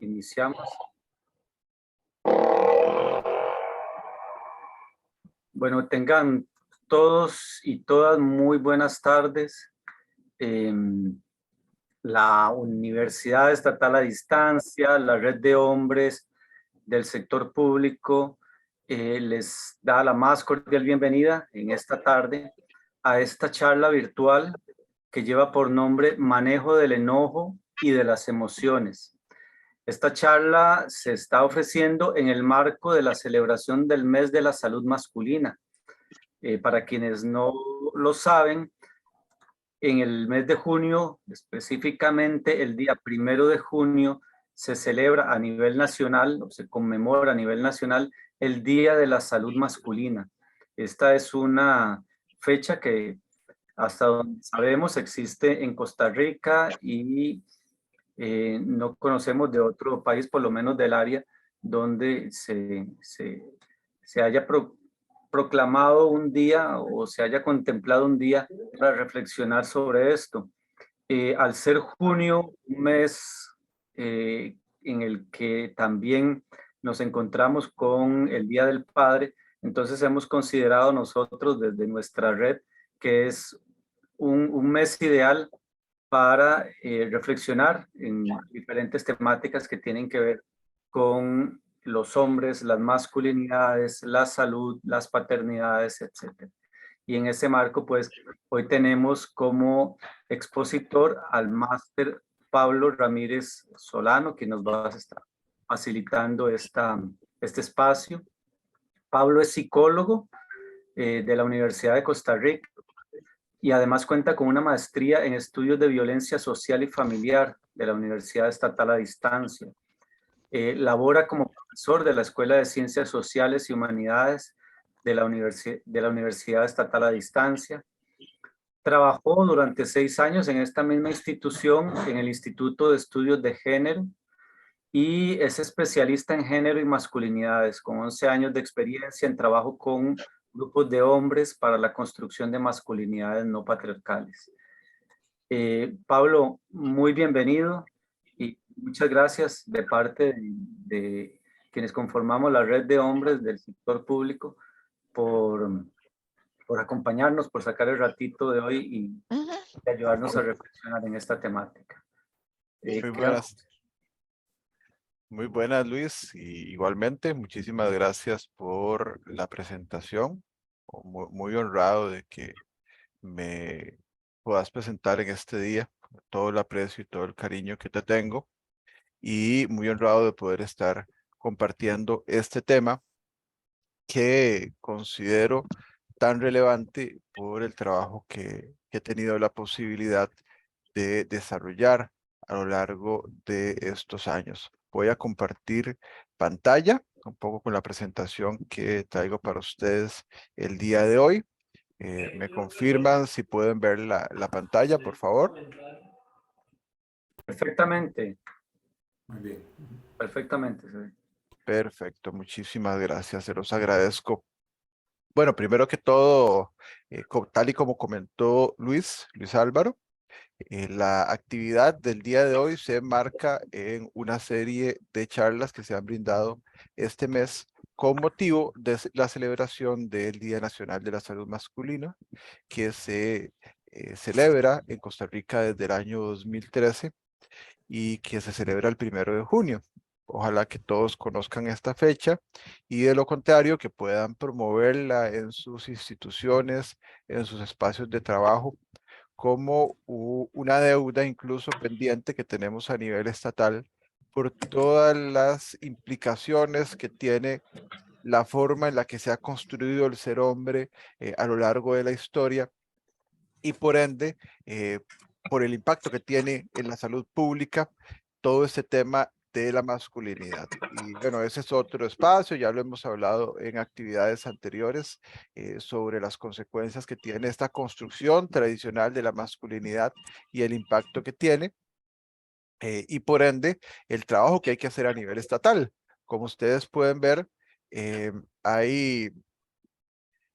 Iniciamos. Bueno, tengan todos y todas muy buenas tardes. La Universidad Estatal a Distancia, la Red de Hombres del Sector Público, les da la más cordial bienvenida en esta tarde a esta charla virtual que lleva por nombre Manejo del Enojo y de las Emociones. Esta charla se está ofreciendo en el marco de la celebración del Mes de la Salud Masculina. Para quienes no lo saben, en el mes de junio, específicamente el día 1 de junio, se celebra a nivel nacional, o se conmemora a nivel nacional, el Día de la Salud Masculina. Esta es una fecha que, hasta donde sabemos, existe en Costa Rica y no conocemos de otro país, por lo menos del área, donde se haya proclamado un día o se haya contemplado un día para reflexionar sobre esto. Al ser junio, un mes en el que también nos encontramos con el Día del Padre, entonces hemos considerado nosotros desde nuestra red que es un mes ideal para reflexionar en diferentes temáticas que tienen que ver con los hombres, las masculinidades, la salud, las paternidades, etc. Y en ese marco, pues, hoy tenemos como expositor al máster Pablo Ramírez Solano, que nos va a estar facilitando este espacio. Pablo es psicólogo de la Universidad de Costa Rica y además cuenta con una maestría en estudios de violencia social y familiar de la Universidad Estatal a Distancia. Labora como profesor de la Escuela de Ciencias Sociales y Humanidades de la Universidad Estatal a Distancia. Trabajó durante 6 años en esta misma institución, en el Instituto de Estudios de Género, y es especialista en género y masculinidades, con 11 años de experiencia en trabajo con grupos de hombres para la construcción de masculinidades no patriarcales. Pablo, muy bienvenido y muchas gracias de parte de quienes conformamos la red de hombres del sector público por acompañarnos, por sacar el ratito de hoy y ayudarnos a reflexionar en esta temática. Muy buenas, Luis, y igualmente muchísimas gracias por la presentación. Muy honrado de que me puedas presentar en este día, todo el aprecio y todo el cariño que te tengo, y muy honrado de poder estar compartiendo este tema que considero tan relevante por el trabajo que he tenido la posibilidad de desarrollar a lo largo de estos años. Voy a compartir pantalla un poco con la presentación que traigo para ustedes el día de hoy. ¿Me confirman si pueden ver la pantalla, por favor? Perfectamente. Muy bien. Perfectamente. Sí. Perfecto, muchísimas gracias, se los agradezco. Bueno, primero que todo, tal y como comentó Luis Álvaro, la actividad del día de hoy se enmarca en una serie de charlas que se han brindado este mes con motivo de la celebración del Día Nacional de la Salud Masculina, que se celebra en Costa Rica desde el año 2013 y que se celebra el 1 de junio. Ojalá que todos conozcan esta fecha y de lo contrario que puedan promoverla en sus instituciones, en sus espacios de trabajo, como una deuda incluso pendiente que tenemos a nivel estatal por todas las implicaciones que tiene la forma en la que se ha construido el ser hombre a lo largo de la historia y por ende, por el impacto que tiene en la salud pública, todo este tema de la masculinidad. Y bueno, ese es otro espacio, ya lo hemos hablado en actividades anteriores sobre las consecuencias que tiene esta construcción tradicional de la masculinidad y el impacto que tiene. Y por ende, el trabajo que hay que hacer a nivel estatal. Como ustedes pueden ver, hay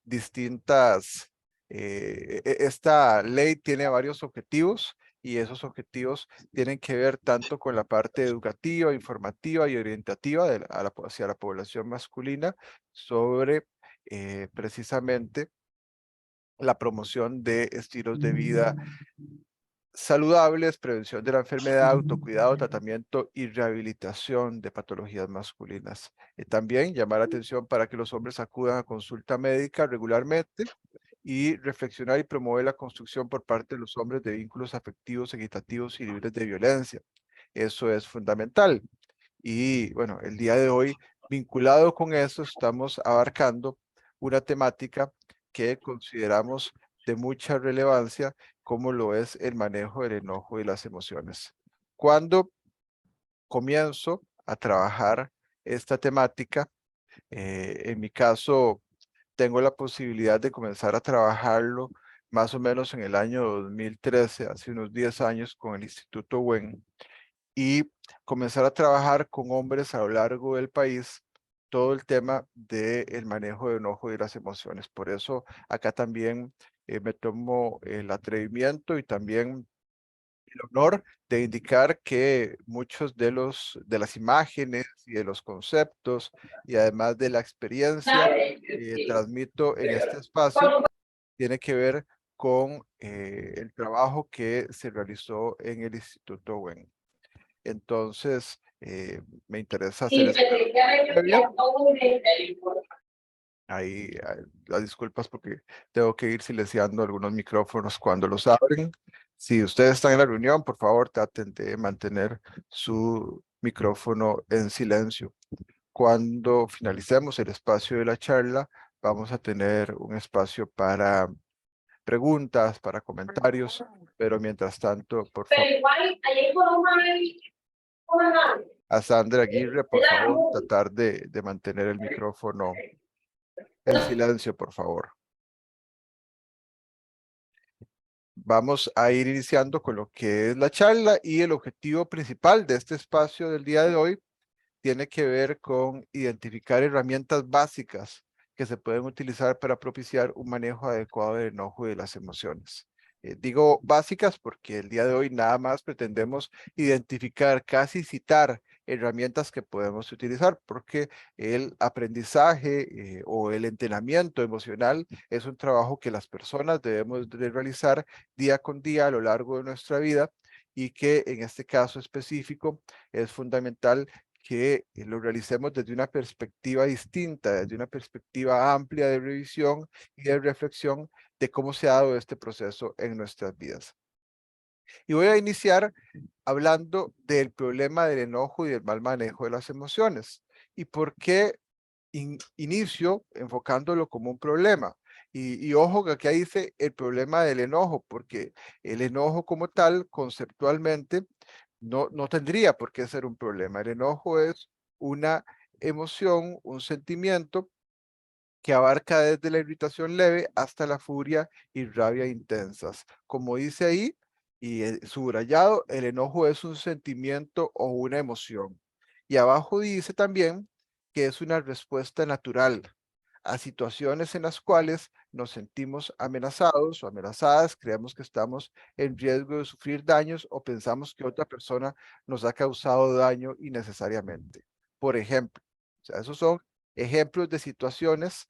distintas, esta ley tiene varios objetivos y esos objetivos tienen que ver tanto con la parte educativa, informativa y orientativa hacia la población masculina sobre precisamente la promoción de estilos de vida saludables, prevención de la enfermedad, autocuidado, tratamiento y rehabilitación de patologías masculinas. También llamar la atención para que los hombres acudan a consulta médica regularmente y reflexionar y promover la construcción por parte de los hombres de vínculos afectivos, equitativos y libres de violencia. Eso es fundamental. Y bueno, el día de hoy, vinculado con eso, estamos abarcando una temática que consideramos de mucha relevancia, como lo es el manejo del enojo y las emociones. Cuando comienzo a trabajar esta temática, en mi caso, tengo la posibilidad de comenzar a trabajarlo más o menos en el año 2013, hace unos 10 años, con el Instituto WEN, y comenzar a trabajar con hombres a lo largo del país todo el tema del manejo de enojo y las emociones. Por eso acá también me tomo el atrevimiento y también el honor de indicar que muchos de las imágenes y de los conceptos y además de la experiencia transmito en este espacio tiene que ver con el trabajo que se realizó en el Instituto WEN. Entonces, me interesa hacer esta previa. Ahí, las disculpas porque tengo que ir silenciando algunos micrófonos cuando los abren. Si ustedes están en la reunión, por favor, traten de mantener su micrófono en silencio. Cuando finalicemos el espacio de la charla, vamos a tener un espacio para preguntas, para comentarios, pero mientras tanto, por favor, a Sandra Aguirre, por favor, tratar de mantener el micrófono en silencio, por favor. Vamos a ir iniciando con lo que es la charla y el objetivo principal de este espacio del día de hoy tiene que ver con identificar herramientas básicas que se pueden utilizar para propiciar un manejo adecuado del enojo y de las emociones. Digo básicas porque el día de hoy nada más pretendemos identificar, casi citar herramientas que podemos utilizar, porque el aprendizaje o el entrenamiento emocional es un trabajo que las personas debemos de realizar día con día a lo largo de nuestra vida y que en este caso específico es fundamental que lo realicemos desde una perspectiva distinta, desde una perspectiva amplia de revisión y de reflexión de cómo se ha dado este proceso en nuestras vidas. Y voy a iniciar hablando del problema del enojo y del mal manejo de las emociones. ¿Y por qué inicio enfocándolo como un problema? Y ojo que aquí dice el problema del enojo, porque el enojo como tal, conceptualmente, no tendría por qué ser un problema. El enojo es una emoción, un sentimiento que abarca desde la irritación leve hasta la furia y rabia intensas. Como dice ahí, y subrayado, el enojo es un sentimiento o una emoción. Y abajo dice también que es una respuesta natural a situaciones en las cuales nos sentimos amenazados o amenazadas, creemos que estamos en riesgo de sufrir daños o pensamos que otra persona nos ha causado daño innecesariamente. Por ejemplo, o sea, esos son ejemplos de situaciones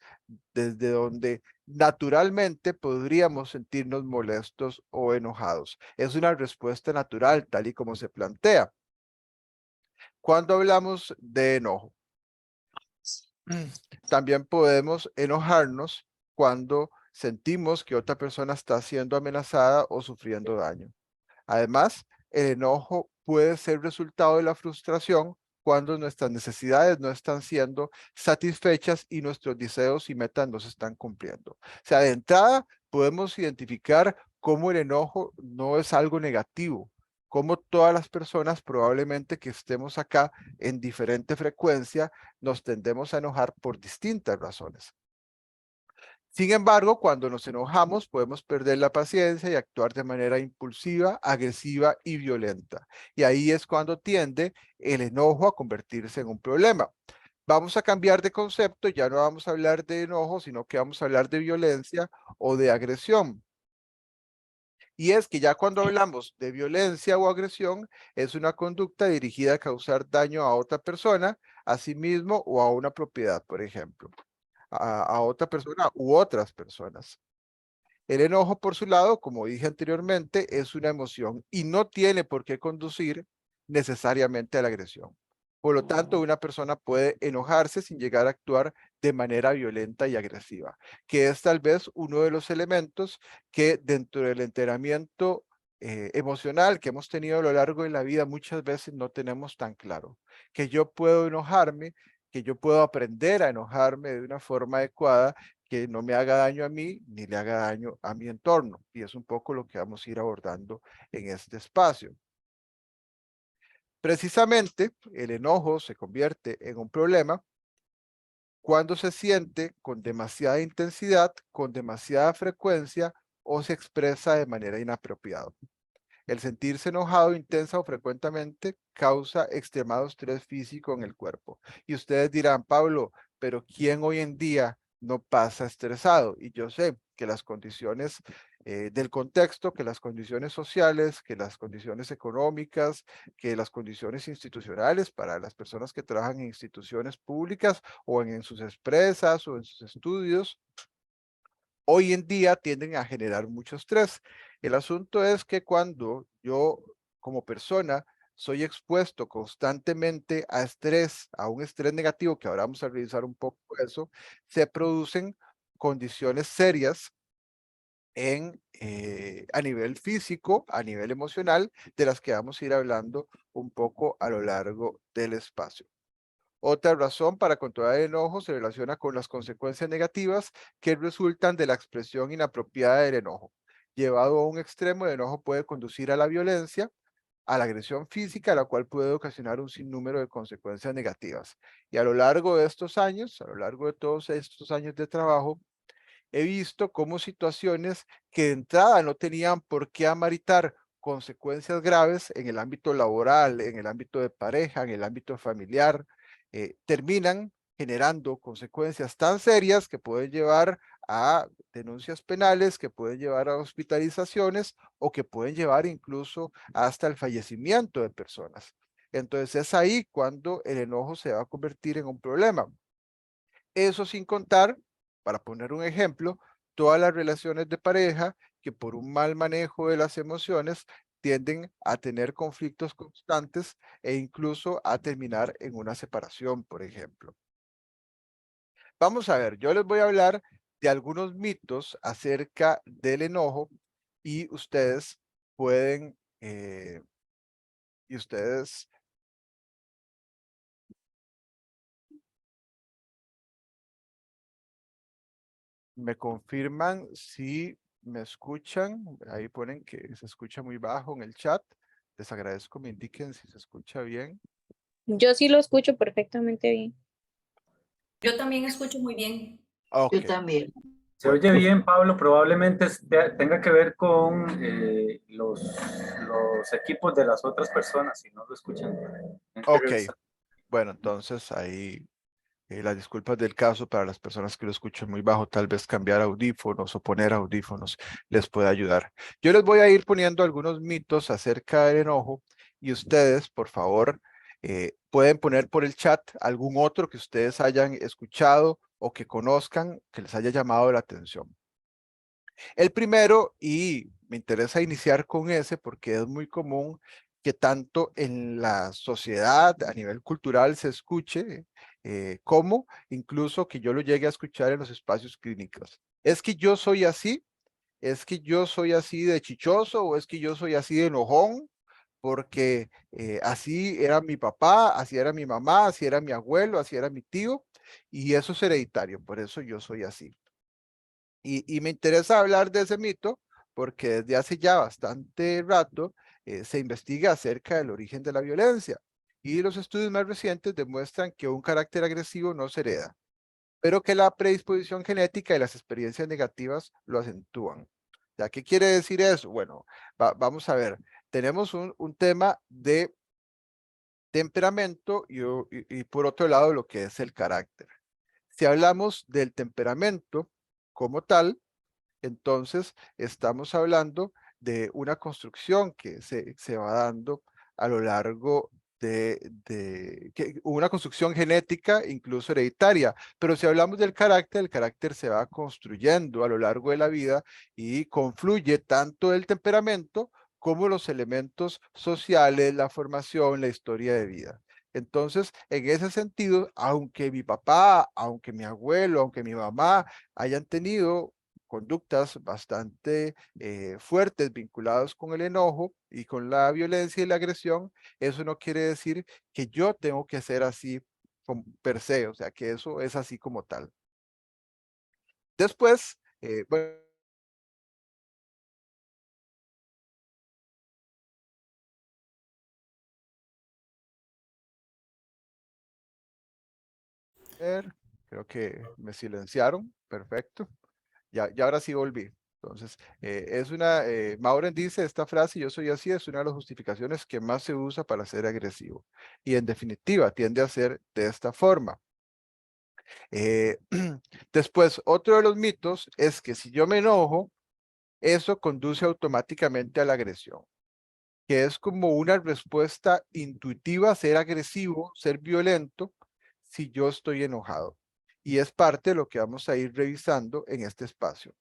desde donde naturalmente podríamos sentirnos molestos o enojados. Es una respuesta natural, tal y como se plantea. Cuando hablamos de enojo, también podemos enojarnos cuando sentimos que otra persona está siendo amenazada o sufriendo daño. Además, el enojo puede ser resultado de la frustración cuando nuestras necesidades no están siendo satisfechas y nuestros deseos y metas no se están cumpliendo. O sea, de entrada podemos identificar cómo el enojo no es algo negativo, cómo todas las personas probablemente que estemos acá en diferente frecuencia nos tendemos a enojar por distintas razones. Sin embargo, cuando nos enojamos, podemos perder la paciencia y actuar de manera impulsiva, agresiva y violenta. Y ahí es cuando tiende el enojo a convertirse en un problema. Vamos a cambiar de concepto, ya no vamos a hablar de enojo, sino que vamos a hablar de violencia o de agresión. Y es que ya cuando hablamos de violencia o agresión, es una conducta dirigida a causar daño a otra persona, a sí mismo o a una propiedad, por ejemplo, a otra persona u otras personas. El enojo, por su lado, como dije anteriormente, es una emoción y no tiene por qué conducir necesariamente a la agresión. Por lo tanto, una persona puede enojarse sin llegar a actuar de manera violenta y agresiva, que es tal vez uno de los elementos que dentro del entrenamiento emocional que hemos tenido a lo largo de la vida muchas veces no tenemos tan claro. Que yo puedo enojarme, que yo puedo aprender a enojarme de una forma adecuada que no me haga daño a mí ni le haga daño a mi entorno. Y es un poco lo que vamos a ir abordando en este espacio. Precisamente, el enojo se convierte en un problema cuando se siente con demasiada intensidad, con demasiada frecuencia o se expresa de manera inapropiada. El sentirse enojado intensa o frecuentemente causa extremado estrés físico en el cuerpo. Y ustedes dirán, Pablo, pero ¿quién hoy en día no pasa estresado? Y yo sé que las condiciones del contexto, que las condiciones sociales, que las condiciones económicas, que las condiciones institucionales para las personas que trabajan en instituciones públicas o en sus empresas o en sus estudios, hoy en día tienden a generar mucho estrés. El asunto es que cuando yo como persona soy expuesto constantemente a estrés, a un estrés negativo, que ahora vamos a revisar un poco eso, se producen condiciones serias a nivel físico, a nivel emocional, de las que vamos a ir hablando un poco a lo largo del espacio. Otra razón para controlar el enojo se relaciona con las consecuencias negativas que resultan de la expresión inapropiada del enojo. Llevado a un extremo, el enojo puede conducir a la violencia, a la agresión física, la cual puede ocasionar un sinnúmero de consecuencias negativas. Y a lo largo de estos años, a lo largo de todos estos años de trabajo, he visto cómo situaciones que de entrada no tenían por qué ameritar consecuencias graves en el ámbito laboral, en el ámbito de pareja, en el ámbito familiar, terminan generando consecuencias tan serias que pueden llevar a denuncias penales, que pueden llevar a hospitalizaciones o que pueden llevar incluso hasta el fallecimiento de personas. Entonces es ahí cuando el enojo se va a convertir en un problema. Eso sin contar, para poner un ejemplo, todas las relaciones de pareja que por un mal manejo de las emociones tienden a tener conflictos constantes e incluso a terminar en una separación, por ejemplo. Vamos a ver, yo les voy a hablar de algunos mitos acerca del enojo y pueden, eh, y ustedes me confirman si me escuchan. Ahí ponen que se escucha muy bajo en el chat. Les agradezco, me indiquen si se escucha bien. Yo sí lo escucho perfectamente bien. Yo también escucho muy bien. Ok, Yo también. Se bueno, oye bien, Pablo, probablemente tenga que ver con los equipos de las otras personas, si no lo escuchan. Tienen que ok. revisar. Bueno, entonces ahí las disculpas del caso para las personas que lo escuchan muy bajo, tal vez cambiar audífonos o poner audífonos les puede ayudar. Yo les voy a ir poniendo algunos mitos acerca del enojo y ustedes, por favor, pueden poner por el chat algún otro que ustedes hayan escuchado o que conozcan que les haya llamado la atención. El primero, y me interesa iniciar con ese porque es muy común que tanto en la sociedad a nivel cultural se escuche, como incluso que yo lo llegue a escuchar en los espacios clínicos. Es que yo soy así, es que yo soy así de chichoso o es que yo soy así de enojón, porque así era mi papá, así era mi mamá, así era mi abuelo, así era mi tío, y eso es hereditario, por eso yo soy así. Y me interesa hablar de ese mito porque desde hace ya bastante rato se investiga acerca del origen de la violencia y los estudios más recientes demuestran que un carácter agresivo no se hereda, pero que la predisposición genética y las experiencias negativas lo acentúan. ¿Ya qué quiere decir eso? Bueno, vamos a ver. Tenemos un tema de temperamento y por otro lado lo que es el carácter. Si hablamos del temperamento como tal, entonces estamos hablando de una construcción que se va dando a lo largo una construcción genética, incluso hereditaria. Pero si hablamos del carácter, el carácter se va construyendo a lo largo de la vida y confluye tanto el temperamento como los elementos sociales, la formación, la historia de vida. Entonces, en ese sentido, aunque mi papá, aunque mi abuelo, aunque mi mamá hayan tenido conductas bastante fuertes vinculadas con el enojo y con la violencia y la agresión, eso no quiere decir que yo tengo que ser así per se, o sea, que eso es así como tal. Después, bueno, creo que me silenciaron, perfecto. Ya ahora sí volví. Entonces, Mauren dice esta frase, yo soy así, es una de las justificaciones que más se usa para ser agresivo. Y en definitiva, tiende a ser de esta forma. Después, otro de los mitos es que si yo me enojo, eso conduce automáticamente a la agresión, que es como una respuesta intuitiva a ser agresivo, ser violento, si yo estoy enojado. Y es parte de lo que vamos a ir revisando en este espacio.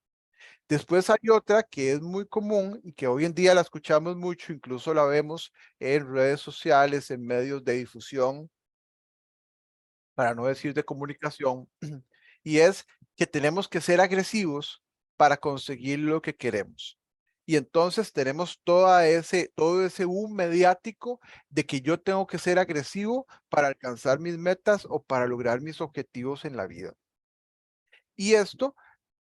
Después hay otra que es muy común y que hoy en día la escuchamos mucho, incluso la vemos en redes sociales, en medios de difusión, para no decir de comunicación, y es que tenemos que ser agresivos para conseguir lo que queremos. Y entonces tenemos todo ese boom mediático de que yo tengo que ser agresivo para alcanzar mis metas o para lograr mis objetivos en la vida. Y esto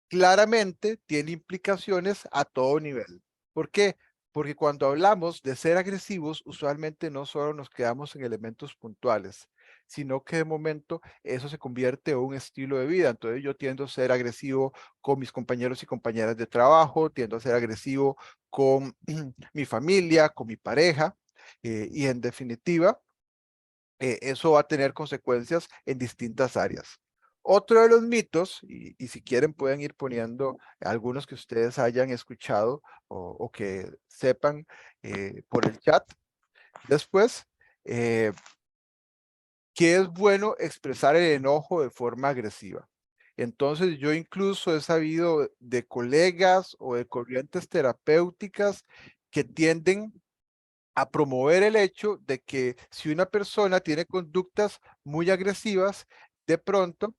claramente tiene implicaciones a todo nivel. ¿Por qué? Porque cuando hablamos de ser agresivos, usualmente no solo nos quedamos en elementos puntuales, sino que de momento eso se convierte en un estilo de vida. Entonces yo tiendo a ser agresivo con mis compañeros y compañeras de trabajo, tiendo a ser agresivo con mi familia, con mi pareja, y en definitiva, eso va a tener consecuencias en distintas áreas. Otro de los mitos, y si quieren pueden ir poniendo algunos que ustedes hayan escuchado o que sepan por el chat después, que es bueno expresar el enojo de forma agresiva. Entonces yo incluso he sabido de colegas o de corrientes terapéuticas que tienden a promover el hecho de que si una persona tiene conductas muy agresivas, de pronto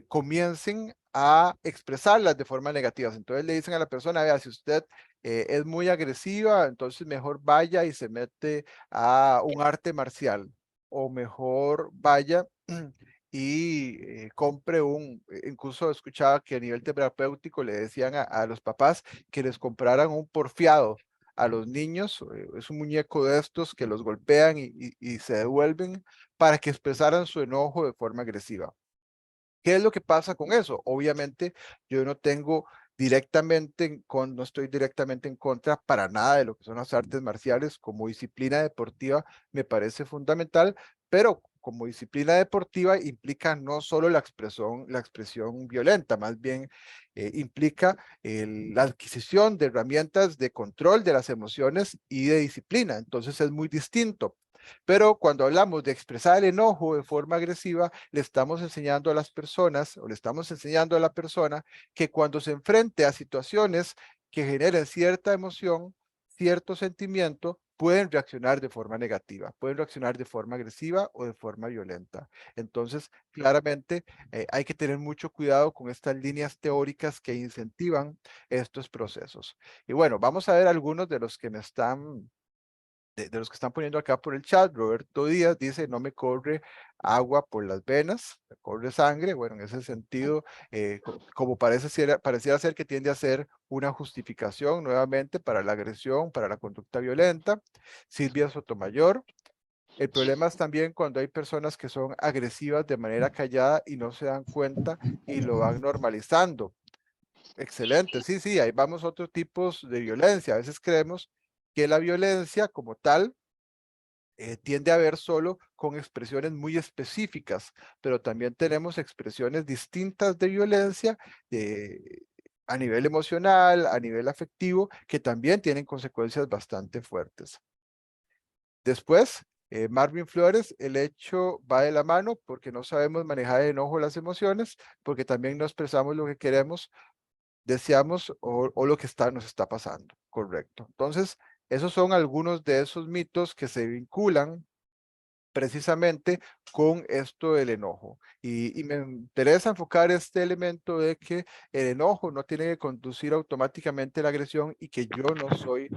comiencen a expresarlas de forma negativa. Entonces le dicen a la persona, vea, si usted es muy agresiva, entonces mejor vaya y se mete a un arte marcial, o mejor vaya y compre incluso escuchaba que a nivel terapéutico le decían a los papás que les compraran un porfiado a los niños, es un muñeco de estos que los golpean y se devuelven para que expresaran su enojo de forma agresiva. ¿Qué es lo que pasa con eso? Obviamente, yo no tengo no estoy directamente en contra para nada de lo que son las artes marciales. Como disciplina deportiva me parece fundamental, pero como disciplina deportiva implica no solo la expresión violenta, más bien implica la adquisición de herramientas de control de las emociones y de disciplina. Entonces es muy distinto. Pero cuando hablamos de expresar el enojo de forma agresiva, le estamos enseñando a las personas o le estamos enseñando a la persona que cuando se enfrente a situaciones que generen cierta emoción, cierto sentimiento, pueden reaccionar de forma negativa, pueden reaccionar de forma agresiva o de forma violenta. Entonces, claramente hay que tener mucho cuidado con estas líneas teóricas que incentivan estos procesos. Y bueno, vamos a ver algunos de los que me están de los que están poniendo acá por el chat. Roberto Díaz dice, no me corre agua por las venas, me corre sangre. Bueno, en ese sentido, como pareciera ser que tiende a ser una justificación nuevamente para la agresión, para la conducta violenta. Silvia Sotomayor, el problema es también cuando hay personas que son agresivas de manera callada y no se dan cuenta y lo van normalizando. Excelente, sí, sí, ahí vamos a otros tipos de violencia. A veces creemos que la violencia como tal tiende a ver solo con expresiones muy específicas, pero también tenemos expresiones distintas de violencia a nivel emocional, a nivel afectivo, que también tienen consecuencias bastante fuertes. Después, Marvin Flores, el hecho va de la mano porque no sabemos manejar el enojo, las emociones, porque también no expresamos lo que queremos, deseamos o lo que nos está pasando. Correcto. Entonces, esos son algunos de esos mitos que se vinculan precisamente con esto del enojo. Y me interesa enfocar este elemento de que el enojo no tiene que conducir automáticamente a la agresión y que yo no soy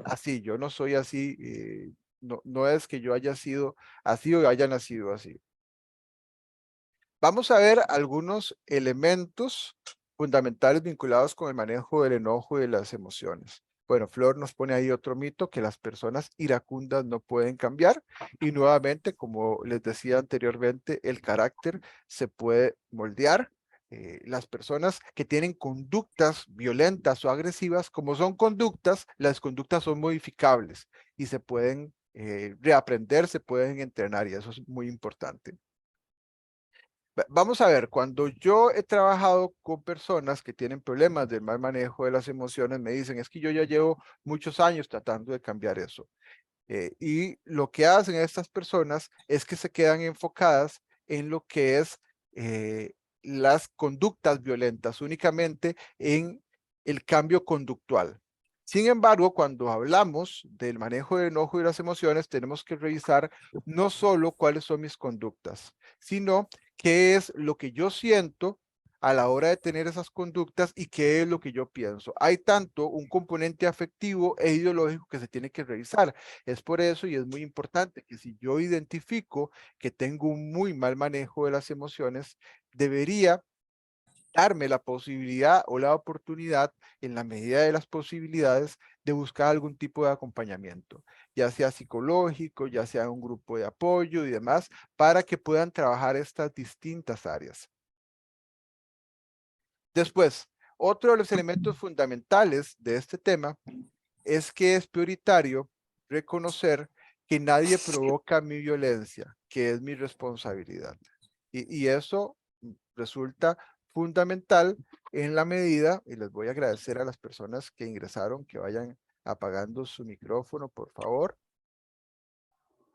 así, yo no soy así, no es que yo haya sido así o haya nacido así. Vamos a ver algunos elementos fundamentales vinculados con el manejo del enojo y de las emociones. Bueno, Flor nos pone ahí otro mito, que las personas iracundas no pueden cambiar. Y nuevamente, como les decía anteriormente, el carácter se puede moldear. Las personas que tienen conductas violentas o agresivas, como son conductas, las conductas son modificables y se pueden reaprender, se pueden entrenar y eso es muy importante. Vamos a ver, cuando yo he trabajado con personas que tienen problemas del mal manejo de las emociones, me dicen, es que yo ya llevo muchos años tratando de cambiar eso. Y lo que hacen estas personas es que se quedan enfocadas en lo que es las conductas violentas, únicamente en el cambio conductual. Sin embargo, cuando hablamos del manejo del enojo y las emociones, tenemos que revisar no solo cuáles son mis conductas, sino qué es lo que yo siento a la hora de tener esas conductas y qué es lo que yo pienso. Hay tanto un componente afectivo e ideológico que se tiene que revisar. Es por eso y es muy importante que si yo identifico que tengo un muy mal manejo de las emociones, debería darme la posibilidad o la oportunidad, en la medida de las posibilidades, de buscar algún tipo de acompañamiento, ya sea psicológico, ya sea un grupo de apoyo y demás, para que puedan trabajar estas distintas áreas. Después, otro de los elementos fundamentales de este tema es que es prioritario reconocer que nadie provoca mi violencia, que es mi responsabilidad. Y eso resulta fundamental en la medida, y les voy a agradecer a las personas que ingresaron, que vayan apagando su micrófono, por favor.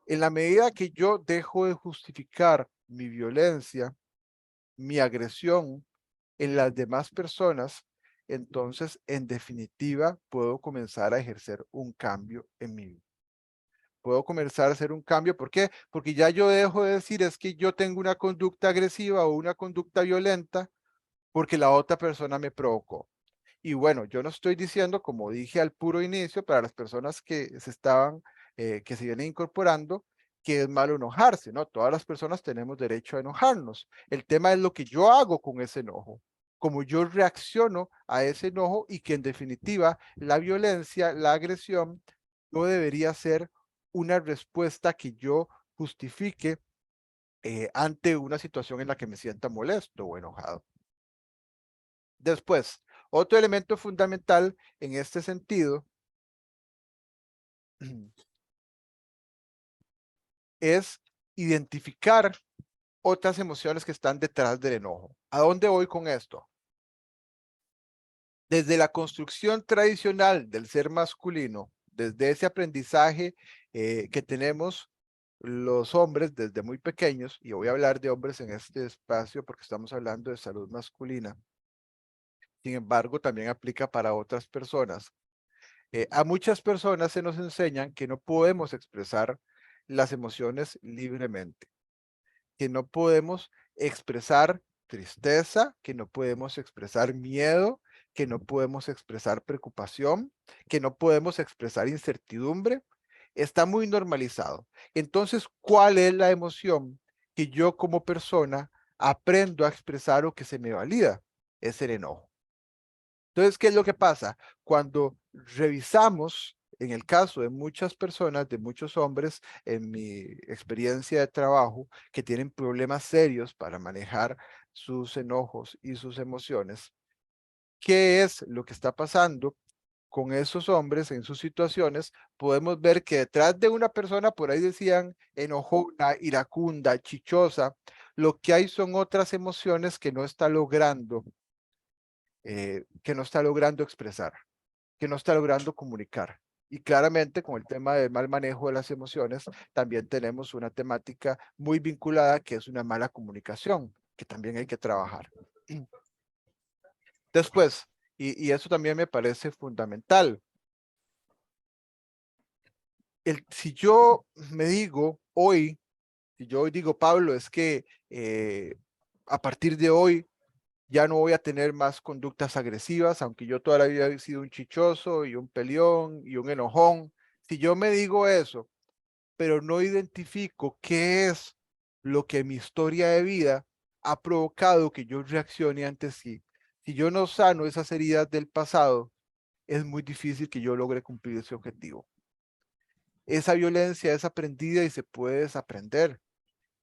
En la medida que yo dejo de justificar mi violencia, mi agresión en las demás personas, entonces, en definitiva, puedo comenzar a ejercer un cambio en mí. Puedo comenzar a hacer un cambio. ¿Por qué? Porque ya yo dejo de decir es que yo tengo una conducta agresiva o una conducta violenta porque la otra persona me provocó. Y bueno, yo no estoy diciendo, como dije al puro inicio, para las personas que que se vienen incorporando, que es malo enojarse, ¿no? Todas las personas tenemos derecho a enojarnos. El tema es lo que yo hago con ese enojo, cómo yo reacciono a ese enojo y que en definitiva la violencia, la agresión, no debería ser una respuesta que yo justifique ante una situación en la que me sienta molesto o enojado. Después, otro elemento fundamental en este sentido es identificar otras emociones que están detrás del enojo. ¿A dónde voy con esto? Desde la construcción tradicional del ser masculino, desde ese aprendizaje que tenemos los hombres desde muy pequeños, y voy a hablar de hombres en este espacio porque estamos hablando de salud masculina, sin embargo, también aplica para otras personas. A muchas personas se nos enseñan que no podemos expresar las emociones libremente, que no podemos expresar tristeza, que no podemos expresar miedo, que no podemos expresar preocupación, que no podemos expresar incertidumbre. Está muy normalizado. Entonces, ¿cuál es la emoción que yo como persona aprendo a expresar o que se me valida? Es el enojo. Entonces, ¿qué es lo que pasa? Cuando revisamos, en el caso de muchas personas, de muchos hombres, en mi experiencia de trabajo, que tienen problemas serios para manejar sus enojos y sus emociones, ¿qué es lo que está pasando con esos hombres en sus situaciones? Podemos ver que detrás de una persona, por ahí decían, enojona, iracunda, chichosa, lo que hay son otras emociones que no está logrando que no está logrando expresar, que no está logrando comunicar. Y claramente con el tema del mal manejo de las emociones, también tenemos una temática muy vinculada que es una mala comunicación, que también hay que trabajar. Después, y eso también me parece fundamental, si yo me digo hoy, si yo hoy digo, Pablo, es que a partir de hoy ya no voy a tener más conductas agresivas, aunque yo toda la vida he sido un chichoso y un peleón y un enojón. Si yo me digo eso, pero no identifico qué es lo que mi historia de vida ha provocado que yo reaccione ante sí, si yo no sano esas heridas del pasado, es muy difícil que yo logre cumplir ese objetivo. Esa violencia es aprendida y se puede desaprender.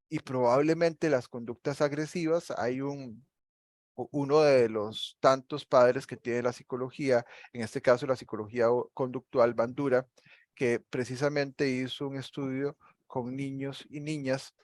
Y probablemente las conductas agresivas, hay uno de los tantos padres que tiene la psicología, en este caso la psicología conductual Bandura, que precisamente hizo un estudio con niños y niñas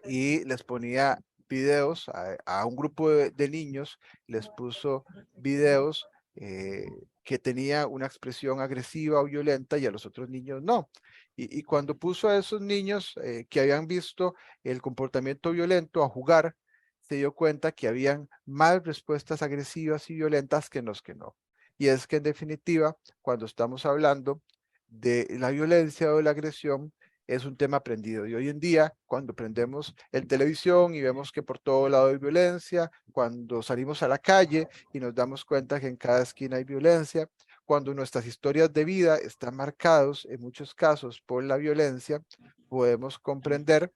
y les ponía videos a un grupo de niños, les puso videos que tenía una expresión agresiva o violenta y a los otros niños no. Y cuando puso a esos niños que habían visto el comportamiento violento a jugar, se dio cuenta que habían más respuestas agresivas y violentas que los que no. Y es que en definitiva, cuando estamos hablando de la violencia o de la agresión, es un tema aprendido. Y hoy en día, cuando prendemos el televisión y vemos que por todo lado hay violencia, cuando salimos a la calle y nos damos cuenta que en cada esquina hay violencia, cuando nuestras historias de vida están marcados en muchos casos por la violencia, podemos comprender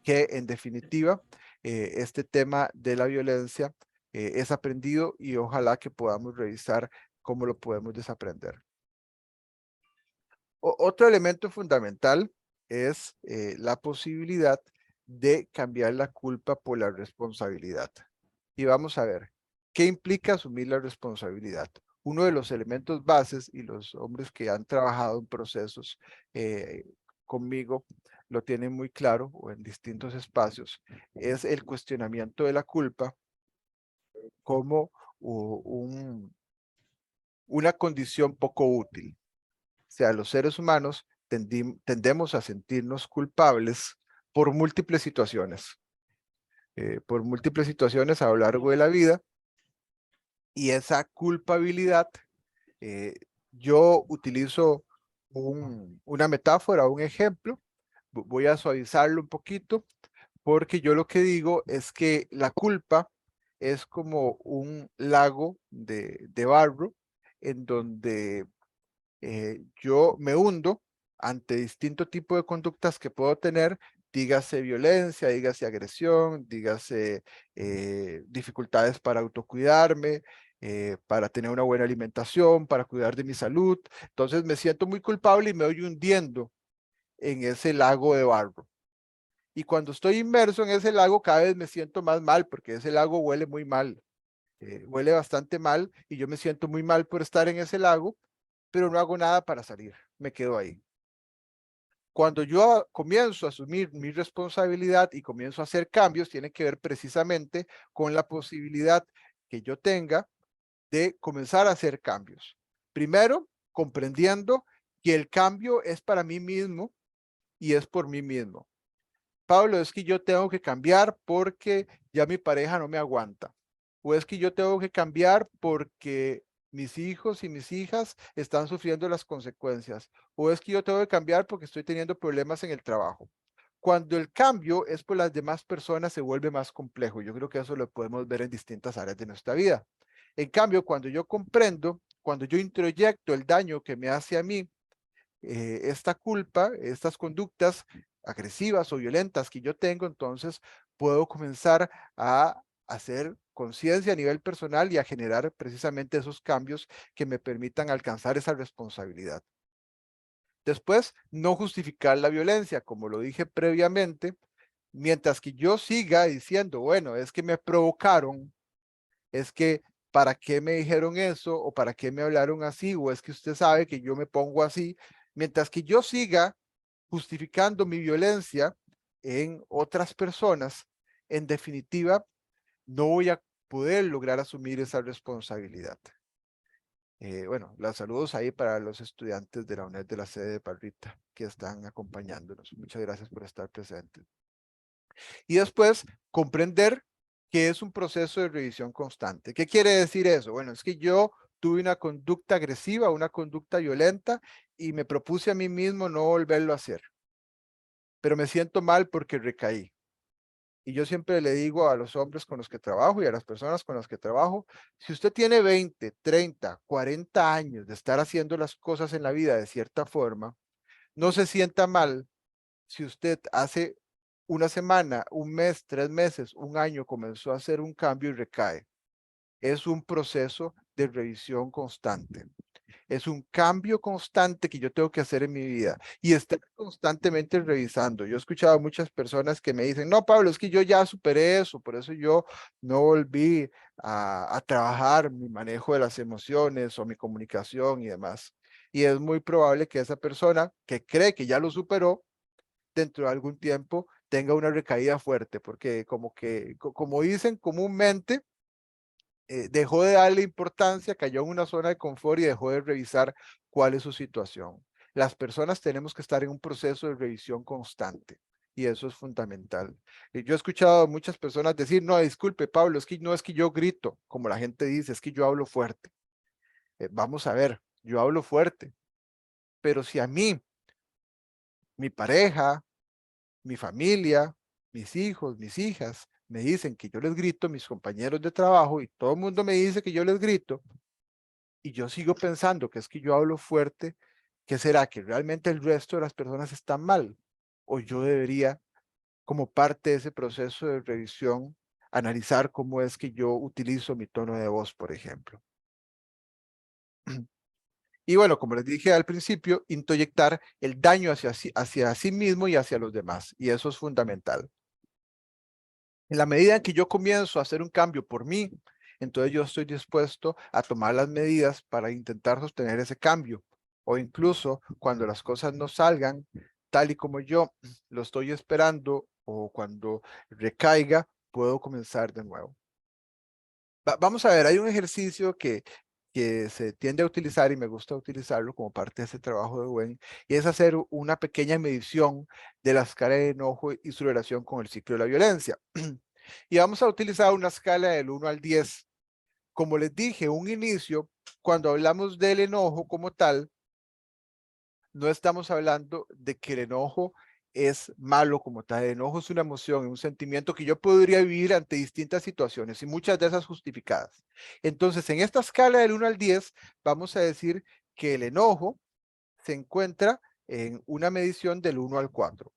que en definitiva este tema de la violencia es aprendido y ojalá que podamos revisar cómo lo podemos desaprender. Otro elemento fundamental es la posibilidad de cambiar la culpa por la responsabilidad. Y vamos a ver, ¿qué implica asumir la responsabilidad? Uno de los elementos bases, y los hombres que han trabajado en procesos conmigo lo tienen muy claro, o en distintos espacios, es el cuestionamiento de la culpa como una condición poco útil. O sea, los seres humanos tendemos a sentirnos culpables por múltiples situaciones. Por múltiples situaciones a lo largo de la vida. Y esa culpabilidad, yo utilizo una metáfora, un ejemplo. Voy a suavizarlo un poquito, porque yo lo que digo es que la culpa es como un lago de barro en donde yo me hundo ante distinto tipo de conductas que puedo tener, dígase violencia, dígase agresión, dígase dificultades para autocuidarme, para tener una buena alimentación, para cuidar de mi salud. Entonces me siento muy culpable y me voy hundiendo en ese lago de barro. Y cuando estoy inmerso en ese lago, cada vez me siento más mal, porque ese lago huele muy mal. Huele bastante mal y yo me siento muy mal por estar en ese lago, pero no hago nada para salir, me quedo ahí. Cuando yo comienzo a asumir mi responsabilidad y comienzo a hacer cambios, tiene que ver precisamente con la posibilidad que yo tenga de comenzar a hacer cambios. Primero, comprendiendo que el cambio es para mí mismo y es por mí mismo. Pablo, es que yo tengo que cambiar porque ya mi pareja no me aguanta. O es que yo tengo que cambiar porque mis hijos y mis hijas están sufriendo las consecuencias. O es que yo tengo que cambiar porque estoy teniendo problemas en el trabajo. Cuando el cambio es por las demás personas se vuelve más complejo. Yo creo que eso lo podemos ver en distintas áreas de nuestra vida. En cambio, cuando yo comprendo, cuando yo introyecto el daño que me hace a mí, esta culpa, estas conductas agresivas o violentas que yo tengo, entonces puedo comenzar a hacer conciencia a nivel personal y a generar precisamente esos cambios que me permitan alcanzar esa responsabilidad. Después, no justificar la violencia, como lo dije previamente, mientras que yo siga diciendo, bueno, es que me provocaron, es que ¿para qué me dijeron eso? ¿O para qué me hablaron así? ¿O es que usted sabe que yo me pongo así? Mientras que yo siga justificando mi violencia en otras personas, en definitiva, no voy a poder lograr asumir esa responsabilidad. Bueno, los saludos ahí para los estudiantes de la UNED de la sede de Parrita que están acompañándonos. Muchas gracias por estar presentes. Y después, comprender que es un proceso de revisión constante. ¿Qué quiere decir eso? Bueno, es que yo tuve una conducta agresiva, una conducta violenta y me propuse a mí mismo no volverlo a hacer. Pero me siento mal porque recaí. Y yo siempre le digo a los hombres con los que trabajo y a las personas con las que trabajo, si usted tiene 20, 30, 40 años de estar haciendo las cosas en la vida de cierta forma, no se sienta mal si usted hace una semana, un mes, 3 meses, un año comenzó a hacer un cambio y recae. Es un proceso de revisión constante. Es un cambio constante que yo tengo que hacer en mi vida y estar constantemente revisando. Yo he escuchado a muchas personas que me dicen, no, Pablo, es que yo ya superé eso, por eso yo no volví a trabajar mi manejo de las emociones o mi comunicación y demás. Y es muy probable que esa persona que cree que ya lo superó, dentro de algún tiempo tenga una recaída fuerte, porque como dicen comúnmente, dejó de darle importancia, cayó en una zona de confort y dejó de revisar cuál es su situación. Las personas tenemos que estar en un proceso de revisión constante y eso es fundamental. Yo he escuchado a muchas personas decir, no, disculpe Pablo, es que no es que yo grito, como la gente dice, es que yo hablo fuerte. Vamos a ver, yo hablo fuerte, pero si a mí, mi pareja, mi familia, mis hijos, mis hijas, me dicen que yo les grito, mis compañeros de trabajo y todo el mundo me dice que yo les grito, y yo sigo pensando que es que yo hablo fuerte, ¿qué será? ¿Que realmente el resto de las personas están mal? ¿O yo debería, como parte de ese proceso de revisión, analizar cómo es que yo utilizo mi tono de voz, por ejemplo? Y bueno, como les dije al principio, introyectar el daño hacia sí mismo y hacia los demás. Y eso es fundamental. En la medida en que yo comienzo a hacer un cambio por mí, entonces yo estoy dispuesto a tomar las medidas para intentar sostener ese cambio. O incluso cuando las cosas no salgan tal y como yo lo estoy esperando o cuando recaiga, puedo comenzar de nuevo. Vamos a ver, hay un ejercicio que se tiende a utilizar y me gusta utilizarlo como parte de ese trabajo de Wen, y es hacer una pequeña medición de la escala de enojo y su relación con el ciclo de la violencia. Y vamos a utilizar una escala del 1 al 10. Como les dije, un inicio, cuando hablamos del enojo como tal, no estamos hablando de que el enojo es malo como tal. El enojo es una emoción, un sentimiento que yo podría vivir ante distintas situaciones y muchas de esas justificadas. Entonces, en esta escala del 1 al 10, vamos a decir que el enojo se encuentra en una medición del 1 al 4.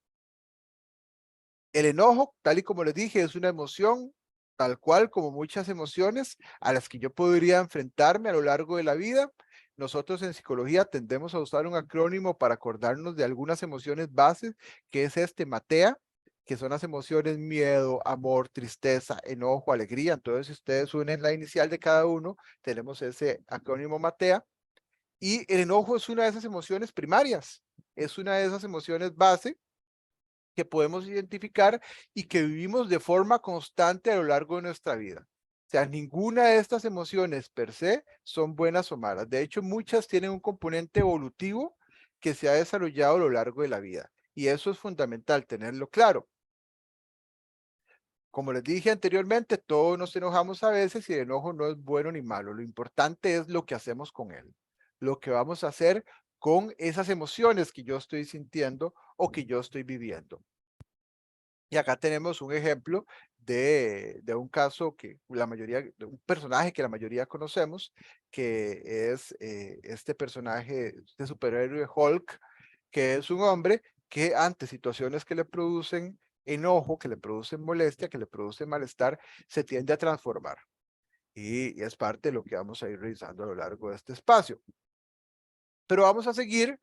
El enojo, tal y como les dije, es una emoción tal cual como muchas emociones a las que yo podría enfrentarme a lo largo de la vida. Nosotros en psicología tendemos a usar un acrónimo para acordarnos de algunas emociones bases, que es MATEA, que son las emociones miedo, amor, tristeza, enojo, alegría. Entonces, si ustedes unen la inicial de cada uno, tenemos ese acrónimo MATEA. Y el enojo es una de esas emociones primarias, es una de esas emociones base que podemos identificar y que vivimos de forma constante a lo largo de nuestra vida. O sea, ninguna de estas emociones per se son buenas o malas. De hecho, muchas tienen un componente evolutivo que se ha desarrollado a lo largo de la vida. Y eso es fundamental, tenerlo claro. Como les dije anteriormente, todos nos enojamos a veces y el enojo no es bueno ni malo. Lo importante es lo que hacemos con él. Lo que vamos a hacer con esas emociones que yo estoy sintiendo o que yo estoy viviendo. Y acá tenemos un ejemplo de un caso que la mayoría, de un personaje que la mayoría conocemos, que es este personaje de superhéroe Hulk, que es un hombre que ante situaciones que le producen enojo, que le producen molestia, que le producen malestar, se tiende a transformar. Y es parte de lo que vamos a ir revisando a lo largo de este espacio. Pero vamos a seguir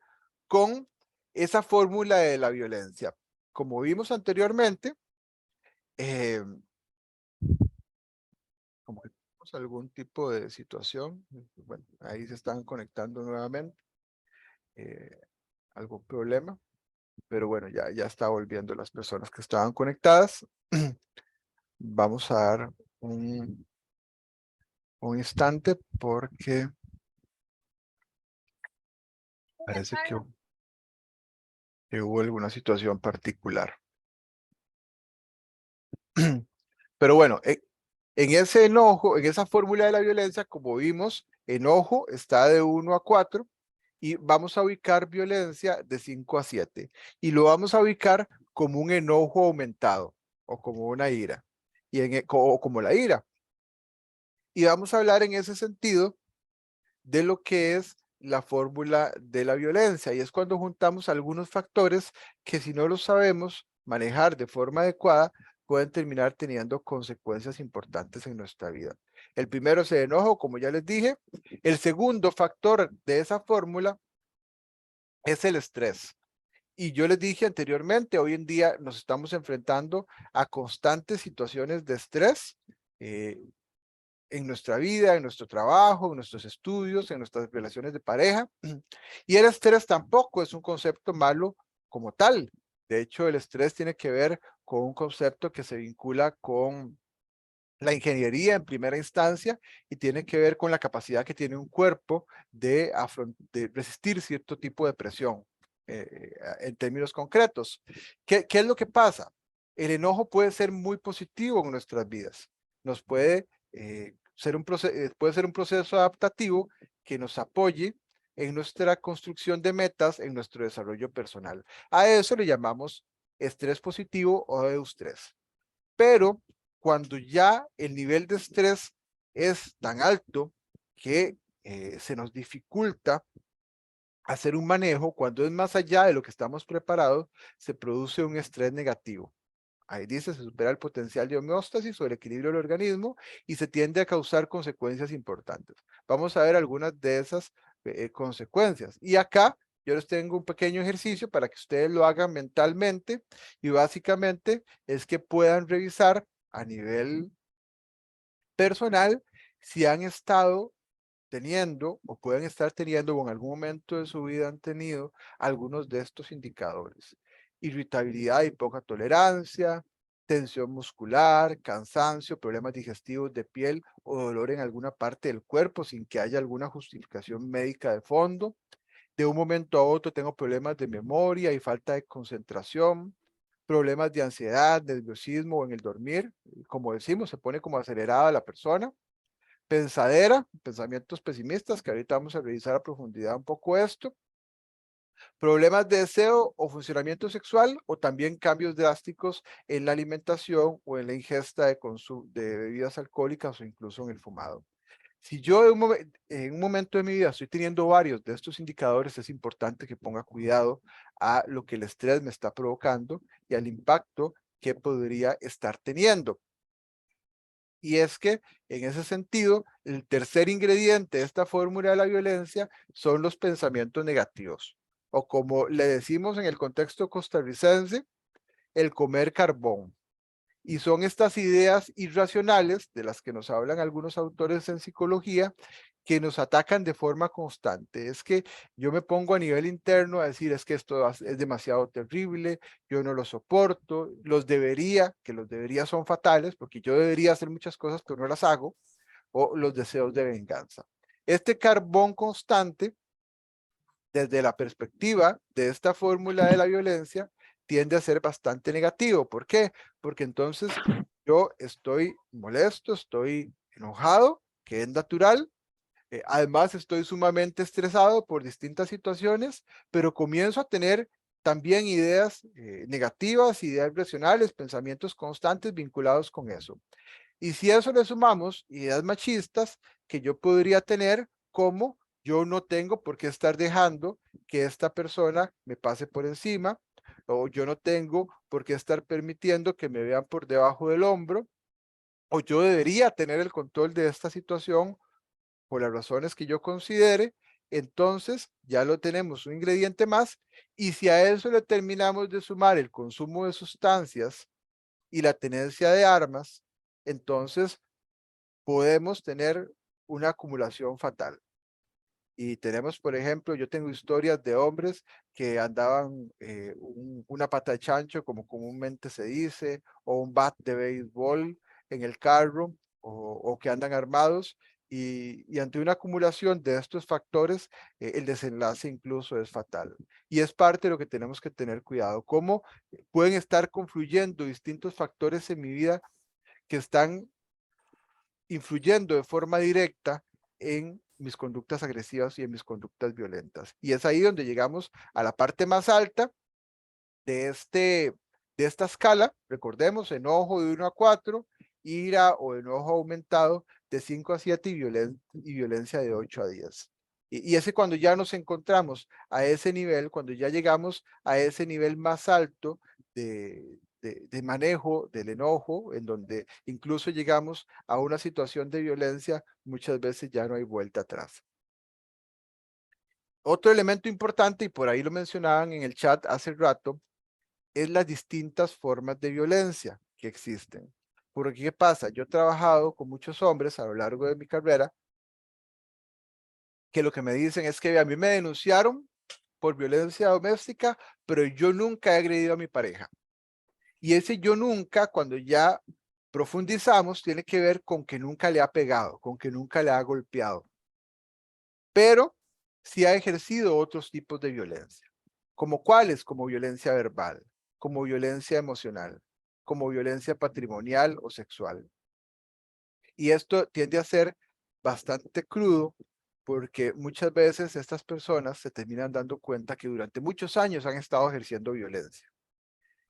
con esa fórmula de la violencia. Como vimos anteriormente, como que tenemos algún tipo de situación, bueno, ahí se están conectando nuevamente, eh, algún problema, pero bueno, ya está volviendo las personas que estaban conectadas. Vamos a dar un un instante porque parece que hubo alguna situación particular. Pero bueno, en ese enojo, en esa fórmula de la violencia, como vimos, enojo está de 1 a 4 y vamos a ubicar violencia de 5 a 7. Y lo vamos a ubicar como un enojo aumentado o como una ira, o como la ira. Y vamos a hablar en ese sentido de lo que es la fórmula de la violencia, y es cuando juntamos algunos factores que, si no los sabemos manejar de forma adecuada, pueden terminar teniendo consecuencias importantes en nuestra vida. El primero es el enojo, como ya les dije. El segundo factor de esa fórmula es el estrés. Y yo les dije anteriormente, hoy en día nos estamos enfrentando a constantes situaciones de estrés, en nuestra vida, en nuestro trabajo, en nuestros estudios, en nuestras relaciones de pareja. Y el estrés tampoco es un concepto malo como tal. De hecho, el estrés tiene que ver con un concepto que se vincula con la ingeniería en primera instancia y tiene que ver con la capacidad que tiene un cuerpo de resistir cierto tipo de presión, en términos concretos. ¿Qué es lo que pasa? El enojo puede ser muy positivo en nuestras vidas. Nos puede puede ser un proceso adaptativo que nos apoye en nuestra construcción de metas, en nuestro desarrollo personal. A eso le llamamos estrés positivo o eustrés. Pero cuando ya el nivel de estrés es tan alto que se nos dificulta hacer un manejo, cuando es más allá de lo que estamos preparados, se produce un estrés negativo. Ahí dice, se supera el potencial de homeostasis o el equilibrio del organismo y se tiende a causar consecuencias importantes. Vamos a ver algunas de esas consecuencias. Y acá yo les tengo un pequeño ejercicio para que ustedes lo hagan mentalmente, y básicamente es que puedan revisar a nivel personal si han estado teniendo o pueden estar teniendo o en algún momento de su vida han tenido algunos de estos indicadores: irritabilidad y poca tolerancia, tensión muscular, cansancio, problemas digestivos de piel o dolor en alguna parte del cuerpo sin que haya alguna justificación médica de fondo. De un momento a otro tengo problemas de memoria y falta de concentración, problemas de ansiedad, nerviosismo o en el dormir. Como decimos, se pone como acelerada la persona. Pensadera, pensamientos pesimistas, que ahorita vamos a revisar a profundidad un poco esto. Problemas de deseo o funcionamiento sexual, o también cambios drásticos en la alimentación o en la ingesta de bebidas alcohólicas o incluso en el fumado. Si yo en un momento de mi vida estoy teniendo varios de estos indicadores, es importante que ponga cuidado a lo que el estrés me está provocando y al impacto que podría estar teniendo. Y es que, en ese sentido, el tercer ingrediente de esta fórmula de la violencia son los pensamientos negativos, o como le decimos en el contexto costarricense, el comer carbón. Y son estas ideas irracionales, de las que nos hablan algunos autores en psicología, que nos atacan de forma constante. Es que yo me pongo a nivel interno a decir, es que esto es demasiado terrible, yo no lo soporto, que los debería son fatales, porque yo debería hacer muchas cosas, pero no las hago, o los deseos de venganza. Este carbón constante, desde la perspectiva de esta fórmula de la violencia, tiende a ser bastante negativo. ¿Por qué? Porque entonces yo estoy molesto, estoy enojado, que es natural. Además, estoy sumamente estresado por distintas situaciones, pero comienzo a tener también ideas negativas, ideas racionales, pensamientos constantes vinculados con eso. Y si a eso le sumamos ideas machistas que yo podría tener, como yo no tengo por qué estar dejando que esta persona me pase por encima, o yo no tengo por qué estar permitiendo que me vean por debajo del hombro, o yo debería tener el control de esta situación por las razones que yo considere, entonces ya lo tenemos un ingrediente más. Y si a eso le terminamos de sumar el consumo de sustancias y la tenencia de armas, entonces podemos tener una acumulación fatal. Y tenemos, por ejemplo, yo tengo historias de hombres que andaban una pata de chancho, como comúnmente se dice, o un bat de béisbol en el carro, o que andan armados, y ante una acumulación de estos factores, el desenlace incluso es fatal. Y es parte de lo que tenemos que tener cuidado, cómo pueden estar confluyendo distintos factores en mi vida que están influyendo de forma directa en mis conductas agresivas y en mis conductas violentas. Y es ahí donde llegamos a la parte más alta de, de esta escala. Recordemos, enojo de 1 a 4, ira o enojo aumentado de 5 a 7 y violencia de 8 a 10. Y es que cuando ya nos encontramos a ese nivel, cuando ya llegamos a ese nivel más alto de manejo del enojo, en donde incluso llegamos a una situación de violencia, muchas veces ya no hay vuelta atrás. Otro elemento importante, y por ahí lo mencionaban en el chat hace rato, es las distintas formas de violencia que existen. Porque, ¿qué pasa? Yo he trabajado con muchos hombres a lo largo de mi carrera que lo que me dicen es que a mí me denunciaron por violencia doméstica, pero yo nunca he agredido a mi pareja. Y ese yo nunca, cuando ya profundizamos, tiene que ver con que nunca le ha pegado, con que nunca le ha golpeado. Pero sí ha ejercido otros tipos de violencia. ¿Como cuáles? Como violencia verbal, como violencia emocional, como violencia patrimonial o sexual. Y esto tiende a ser bastante crudo porque muchas veces estas personas se terminan dando cuenta que durante muchos años han estado ejerciendo violencia.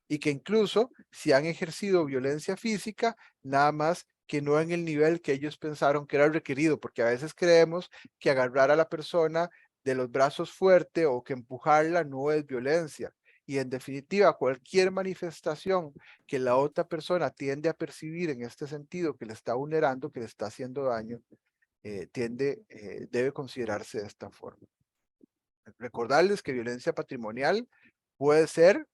Y que incluso si han ejercido violencia física, nada más que no en el nivel que ellos pensaron que era requerido, porque a veces creemos que agarrar a la persona de los brazos fuerte o que empujarla no es violencia. Y en definitiva, cualquier manifestación que la otra persona tiende a percibir en este sentido, que le está vulnerando, que le está haciendo daño, debe considerarse de esta forma. Recordarles que violencia patrimonial puede ser,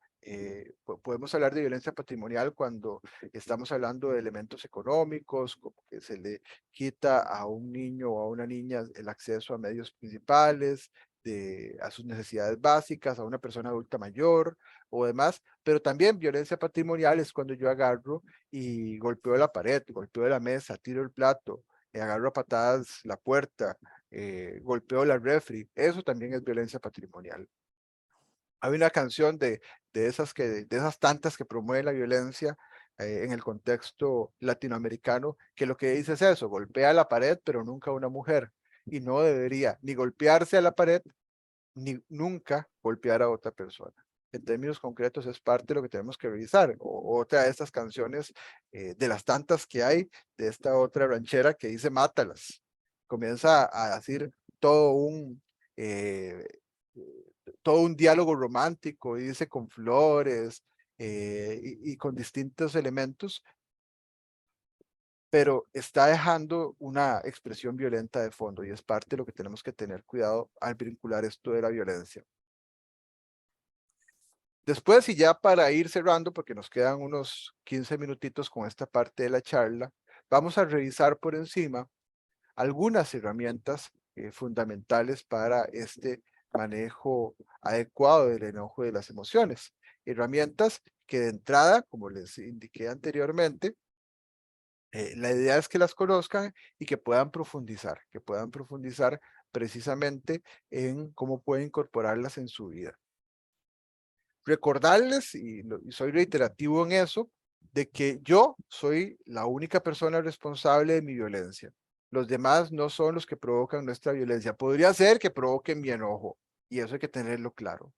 podemos hablar de violencia patrimonial cuando estamos hablando de elementos económicos, como que se le quita a un niño o a una niña el acceso a medios principales, a sus necesidades básicas, a una persona adulta mayor o demás, pero también violencia patrimonial es cuando yo agarro y golpeo la pared, golpeo la mesa, tiro el plato, agarro a patadas la puerta, golpeo la refri, eso también es violencia patrimonial. Hay una canción de esas tantas que promueven la violencia en el contexto latinoamericano, que lo que dice es eso: golpea la pared, pero nunca a una mujer. Y no debería ni golpearse a la pared, ni nunca golpear a otra persona. En términos concretos es parte de lo que tenemos que revisar. Otra de estas canciones, de las tantas que hay, de esta otra ranchera que dice mátalas. Comienza a decir todo un, eh, todo un diálogo romántico, y dice con flores y con distintos elementos, pero está dejando una expresión violenta de fondo y es parte de lo que tenemos que tener cuidado al vincular esto de la violencia. Después, y ya para ir cerrando, porque nos quedan unos 15 minutitos con esta parte de la charla, vamos a revisar por encima algunas herramientas fundamentales para este manejo adecuado del enojo y de las emociones. Herramientas que de entrada, como les indiqué anteriormente, la idea es que las conozcan y que puedan profundizar precisamente en cómo pueden incorporarlas en su vida. Recordarles, y soy reiterativo en eso, de que yo soy la única persona responsable de mi violencia. Los demás no son los que provocan nuestra violencia. Podría ser que provoquen mi enojo, y eso hay que tenerlo claro.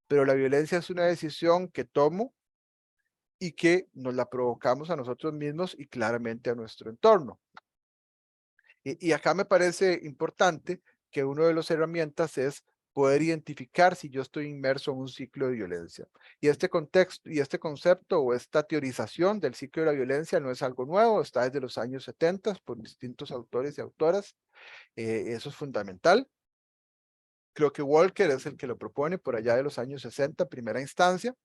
Pero la violencia es una decisión que tomo y que nos la provocamos a nosotros mismos y claramente a nuestro entorno. Y acá me parece importante que una de las herramientas es poder identificar si yo estoy inmerso en un ciclo de violencia. Y este contexto y este concepto o esta teorización del ciclo de la violencia no es algo nuevo, está desde los años 70 por distintos autores y autoras. Eso es fundamental. Creo que Walker es el que lo propone por allá de los años 60, primera instancia.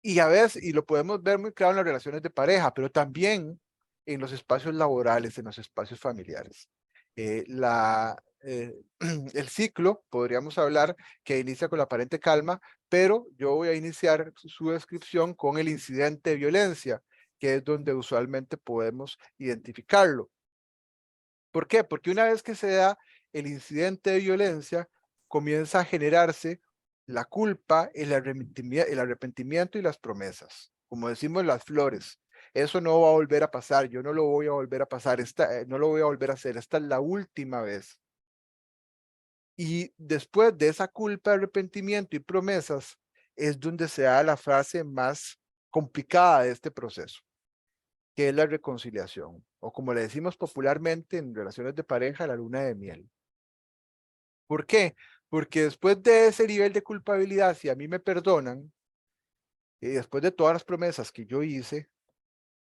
Y a veces, y lo podemos ver muy claro en las relaciones de pareja, pero también en los espacios laborales, en los espacios familiares. El ciclo, podríamos hablar, que inicia con la aparente calma, pero yo voy a iniciar su descripción con el incidente de violencia, que es donde usualmente podemos identificarlo. ¿Por qué? Porque una vez que se da el incidente de violencia, comienza a generarse la culpa, el arrepentimiento y las promesas. Como decimos las flores, eso no va a volver a pasar, yo no lo voy a volver a pasar, no lo voy a volver a hacer, esta es la última vez. Y después de esa culpa, arrepentimiento y promesas, es donde se da la frase más complicada de este proceso, que es la reconciliación, o como le decimos popularmente en relaciones de pareja, la luna de miel. ¿Por qué? Porque después de ese nivel de culpabilidad, si a mí me perdonan, y después de todas las promesas que yo hice,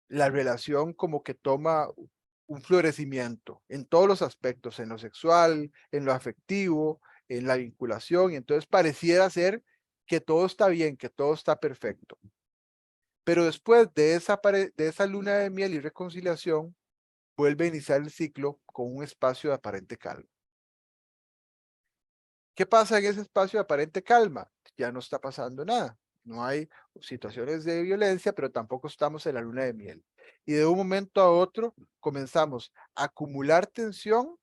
la relación como que toma un florecimiento en todos los aspectos, en lo sexual, en lo afectivo, en la vinculación, y entonces pareciera ser que todo está bien, que todo está perfecto. Pero después de esa luna de miel y reconciliación, vuelve a iniciar el ciclo con un espacio de aparente calma. ¿Qué pasa en ese espacio de aparente calma? Ya no está pasando nada. No hay situaciones de violencia, pero tampoco estamos en la luna de miel. Y de un momento a otro comenzamos a acumular tensión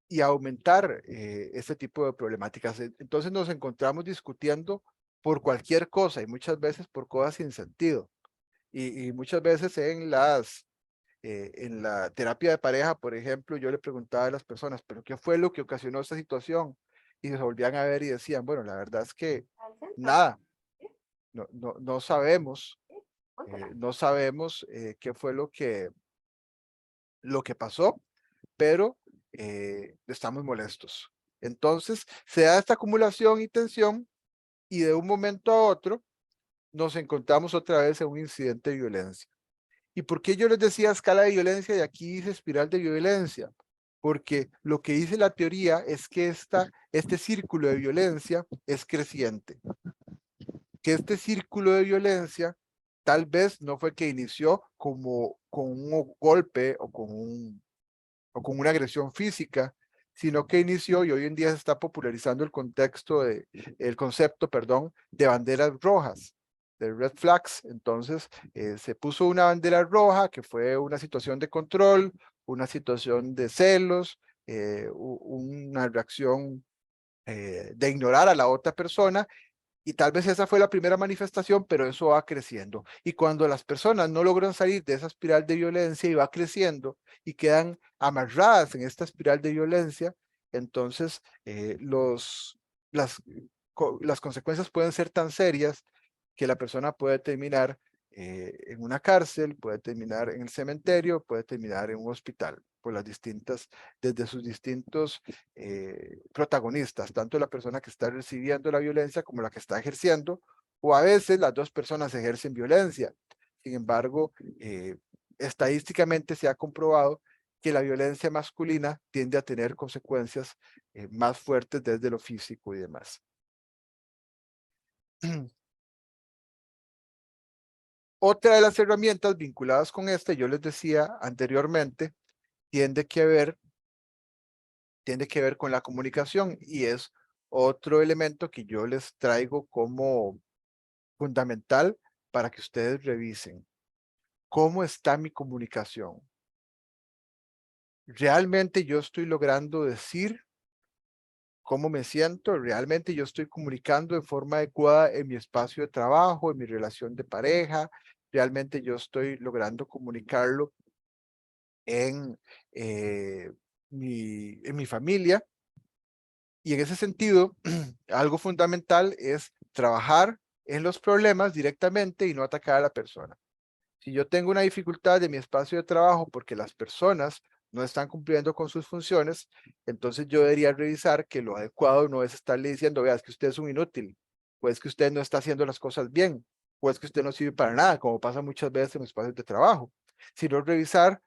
y a aumentar este tipo de problemáticas. Entonces nos encontramos discutiendo por cualquier cosa y muchas veces por cosas sin sentido. Y muchas veces en la terapia de pareja, por ejemplo, yo le preguntaba a las personas, ¿pero qué fue lo que ocasionó esta situación? Y se volvían a ver y decían, bueno, la verdad es que nada, no sabemos, no sabemos qué fue lo que pasó, pero estamos molestos. Entonces, se da esta acumulación y tensión y de un momento a otro nos encontramos otra vez en un incidente de violencia. ¿Y por qué yo les decía escala de violencia y aquí dice espiral de violencia? Porque lo que dice la teoría es que este círculo de violencia es creciente. Que este círculo de violencia tal vez no fue que inició como con un golpe o con una agresión física, sino que inició y hoy en día se está popularizando el concepto, perdón, de banderas rojas, de red flags. Entonces, se puso una bandera roja que fue una situación de control, una situación de celos, una reacción de ignorar a la otra persona y tal vez esa fue la primera manifestación, pero eso va creciendo. Y cuando las personas no logran salir de esa espiral de violencia y va creciendo y quedan amarradas en esta espiral de violencia, entonces las, las consecuencias pueden ser tan serias que la persona puede terminar en una cárcel, puede terminar en el cementerio, puede terminar en un hospital, por las distintas, desde sus distintos protagonistas, tanto la persona que está recibiendo la violencia como la que está ejerciendo, o a veces las dos personas ejercen violencia. Sin embargo, estadísticamente se ha comprobado que la violencia masculina tiende a tener consecuencias más fuertes desde lo físico y demás. Otra de las herramientas vinculadas con esta, yo les decía anteriormente, tiene que ver con la comunicación y es otro elemento que yo les traigo como fundamental para que ustedes revisen. ¿Cómo está mi comunicación? ¿Realmente yo estoy logrando decir cómo me siento? ¿Realmente yo estoy comunicando de forma adecuada en mi espacio de trabajo, en mi relación de pareja? ¿Realmente yo estoy logrando comunicarlo en, en mi familia? Y en ese sentido, algo fundamental es trabajar en los problemas directamente y no atacar a la persona. Si yo tengo una dificultad en mi espacio de trabajo porque las personas no están cumpliendo con sus funciones, entonces yo debería revisar que lo adecuado no es estarle diciendo, vea, es que usted es un inútil, o es que usted no está haciendo las cosas bien, o es que usted no sirve para nada, como pasa muchas veces en los espacios de trabajo, sino revisar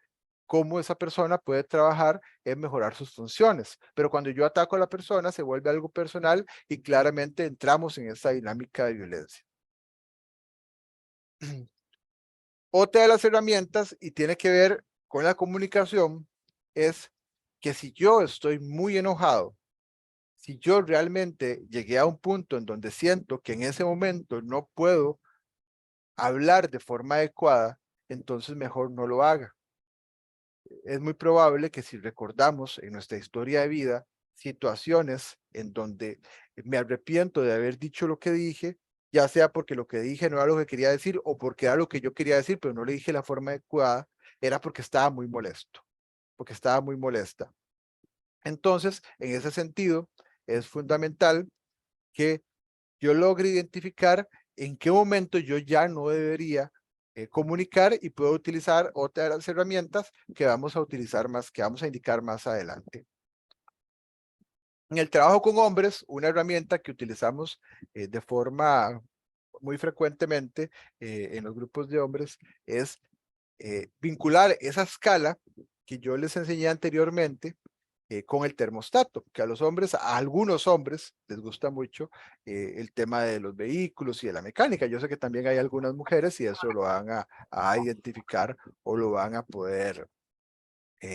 cómo esa persona puede trabajar en mejorar sus funciones. Pero cuando yo ataco a la persona, se vuelve algo personal y claramente entramos en esa dinámica de violencia. Otra de las herramientas, y tiene que ver con la comunicación, es que si yo estoy muy enojado, si yo realmente llegué a un punto en donde siento que en ese momento no puedo hablar de forma adecuada, entonces mejor no lo haga. es muy probable que si recordamos en nuestra historia de vida situaciones en donde me arrepiento de haber dicho lo que dije, ya sea porque lo que dije no era lo que quería decir o porque era lo que yo quería decir, pero no le dije de la forma adecuada, era porque estaba muy molesto, porque estaba muy molesta. Entonces, en ese sentido, es fundamental que yo logre identificar en qué momento yo ya no debería comunicar y puedo utilizar otras herramientas que vamos a utilizar más, que vamos a indicar más adelante. En el trabajo con hombres, una herramienta que utilizamos de forma muy frecuentemente en los grupos de hombres es vincular esa escala que yo les enseñé anteriormente con el termostato, que a los hombres, a algunos hombres les gusta mucho el tema de los vehículos y de la mecánica. Yo sé que también hay algunas mujeres y eso lo van a identificar o lo van a poder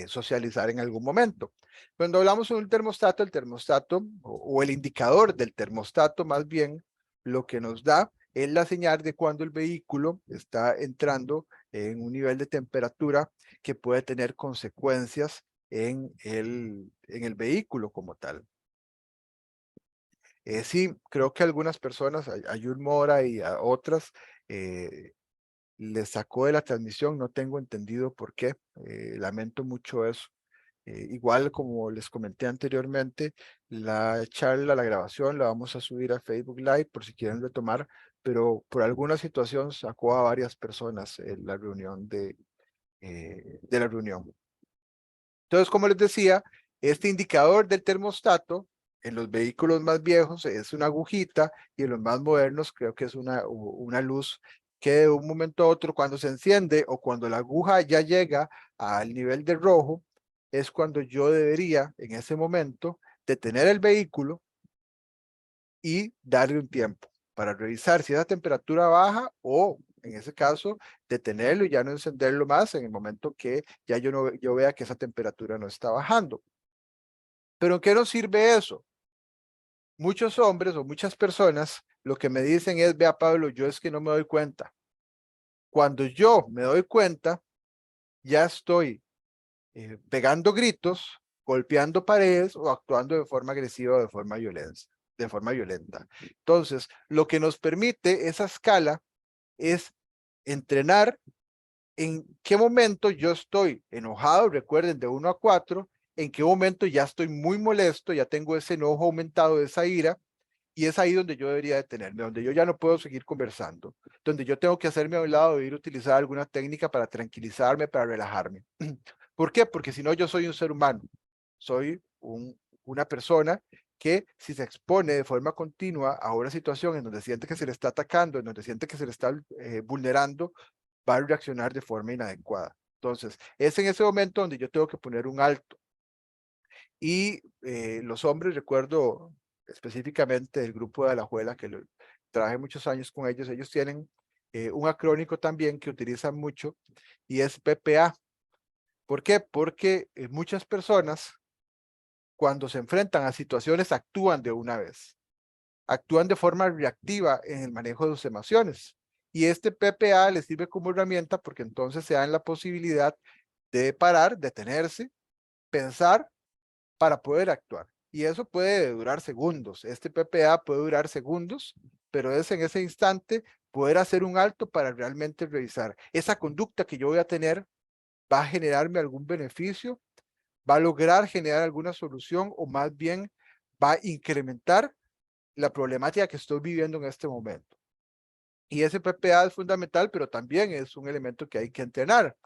socializar en algún momento. Cuando hablamos de un termostato, el termostato o el indicador del termostato más bien, lo que nos da es la señal de cuando el vehículo está entrando en un nivel de temperatura que puede tener consecuencias en el vehículo como tal. Sí, creo que algunas personas, a Yul Mora y a otras, les sacó de la transmisión, no tengo entendido por qué, lamento mucho eso. Igual como les comenté anteriormente, la charla, la grabación la vamos a subir a Facebook Live por si quieren retomar, pero por alguna situación sacó a varias personas en la reunión de la reunión. Entonces, como les decía, este indicador del termostato en los vehículos más viejos es una agujita y en los más modernos creo que es una luz que de un momento a otro cuando se enciende o cuando la aguja ya llega al nivel de rojo, es cuando yo debería en ese momento detener el vehículo y darle un tiempo para revisar si esa temperatura baja o en ese caso detenerlo y ya no encenderlo más en el momento que ya yo vea que esa temperatura no está bajando. ¿Pero en qué nos sirve eso? Muchos hombres o muchas personas lo que me dicen es, vea Pablo, yo es que no me doy cuenta. Cuando yo me doy cuenta, ya estoy pegando gritos, golpeando paredes o actuando de forma agresiva o de forma violenta. Entonces, lo que nos permite esa escala es entrenar en qué momento yo estoy enojado, recuerden, de 1 a 4, en qué momento ya estoy muy molesto, ya tengo ese enojo aumentado, esa ira, y es ahí donde yo debería detenerme, donde yo ya no puedo seguir conversando, donde yo tengo que hacerme a un lado e ir a utilizar alguna técnica para tranquilizarme, para relajarme. ¿Por qué? Porque si no, yo soy un ser humano, soy una persona que si se expone de forma continua a una situación en donde siente que se le está atacando, en donde siente que se le está vulnerando, va a reaccionar de forma inadecuada. Entonces, es en ese momento donde yo tengo que poner un alto. Y los hombres, recuerdo específicamente el grupo de Alajuela, que trabajé muchos años con ellos tienen un acrónico también que utilizan mucho y es PPA. ¿Por qué? Porque muchas personas cuando se enfrentan a situaciones actúan de una vez, actúan de forma reactiva en el manejo de sus emociones. Y este PPA les sirve como herramienta porque entonces se dan la posibilidad de parar, detenerse, pensar para poder actuar. Y eso puede durar segundos. Este PPA puede durar segundos, pero es en ese instante poder hacer un alto para realmente revisar. Esa conducta que yo voy a tener va a generarme algún beneficio, va a lograr generar alguna solución o más bien va a incrementar la problemática que estoy viviendo en este momento. Y ese PPA es fundamental, pero también es un elemento que hay que entrenar.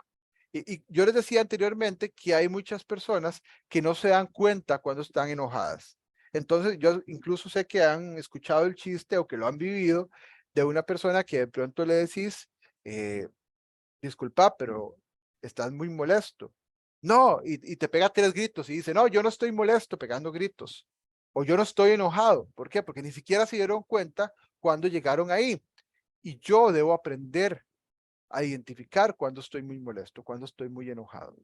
Y yo les decía anteriormente que hay muchas personas que no se dan cuenta cuando están enojadas. Entonces, yo incluso sé que han escuchado el chiste o que lo han vivido de una persona que de pronto le decís, disculpa, pero estás muy molesto. No, y te pega 3 gritos y dice, no, yo no estoy molesto pegando gritos. O yo no estoy enojado. ¿Por qué? Porque ni siquiera se dieron cuenta cuando llegaron ahí. Y yo debo aprender a identificar cuando estoy muy molesto, cuando estoy muy enojado.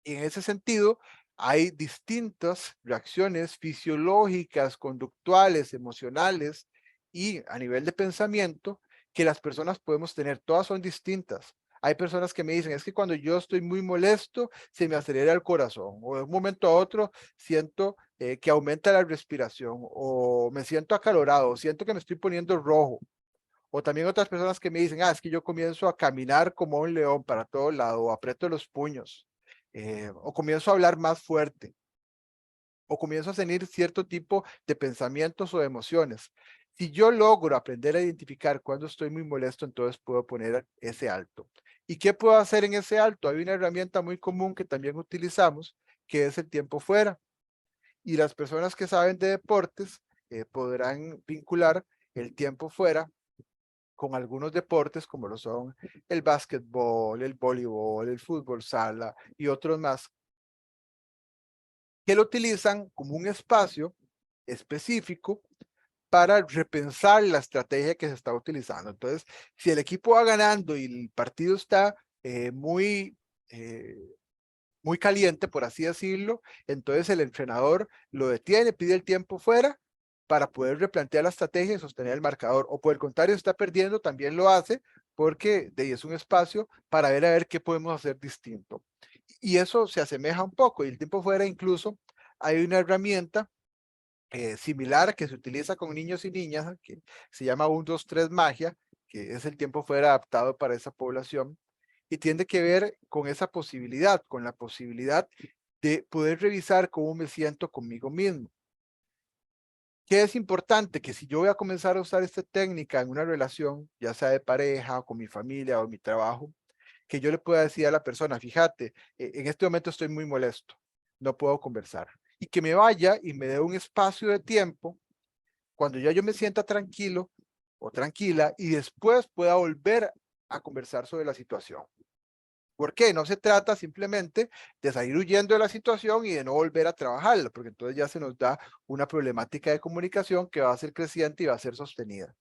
Y en ese sentido, hay distintas reacciones fisiológicas, conductuales, emocionales y a nivel de pensamiento que las personas podemos tener. Todas son distintas. Hay personas que me dicen, es que cuando yo estoy muy molesto, se me acelera el corazón, o de un momento a otro siento que aumenta la respiración, o me siento acalorado, o siento que me estoy poniendo rojo. O también otras personas que me dicen, es que yo comienzo a caminar como un león para todo lado, o aprieto los puños, o comienzo a hablar más fuerte, o comienzo a tener cierto tipo de pensamientos o de emociones. Si yo logro aprender a identificar cuando estoy muy molesto, entonces puedo poner ese alto. ¿Y qué puedo hacer en ese alto? Hay una herramienta muy común que también utilizamos, que es el tiempo fuera. Y las personas que saben de deportes podrán vincular el tiempo fuera con algunos deportes como lo son el básquetbol, el voleibol, el fútbol sala y otros más, que lo utilizan como un espacio específico para repensar la estrategia que se está utilizando. Entonces, si el equipo va ganando y el partido está muy caliente, por así decirlo, entonces el entrenador lo detiene, pide el tiempo fuera para poder replantear la estrategia y sostener el marcador. O por el contrario, está perdiendo, también lo hace porque de ahí es un espacio para ver a ver qué podemos hacer distinto. Y eso se asemeja un poco. Y el tiempo fuera incluso hay una herramienta similar que se utiliza con niños y niñas, que se llama 1, 2, 3 magia, que es el tiempo fuera adaptado para esa población, y tiene que ver con esa posibilidad, con la posibilidad de poder revisar cómo me siento conmigo mismo. ¿Qué es importante? Que si yo voy a comenzar a usar esta técnica en una relación, ya sea de pareja, o con mi familia, o mi trabajo, que yo le pueda decir a la persona, fíjate, en este momento estoy muy molesto, no puedo conversar. Y que me vaya y me dé un espacio de tiempo cuando ya yo me sienta tranquilo o tranquila y después pueda volver a conversar sobre la situación. ¿Por qué? No se trata simplemente de salir huyendo de la situación y de no volver a trabajarla, porque entonces ya se nos da una problemática de comunicación que va a ser creciente y va a ser sostenida.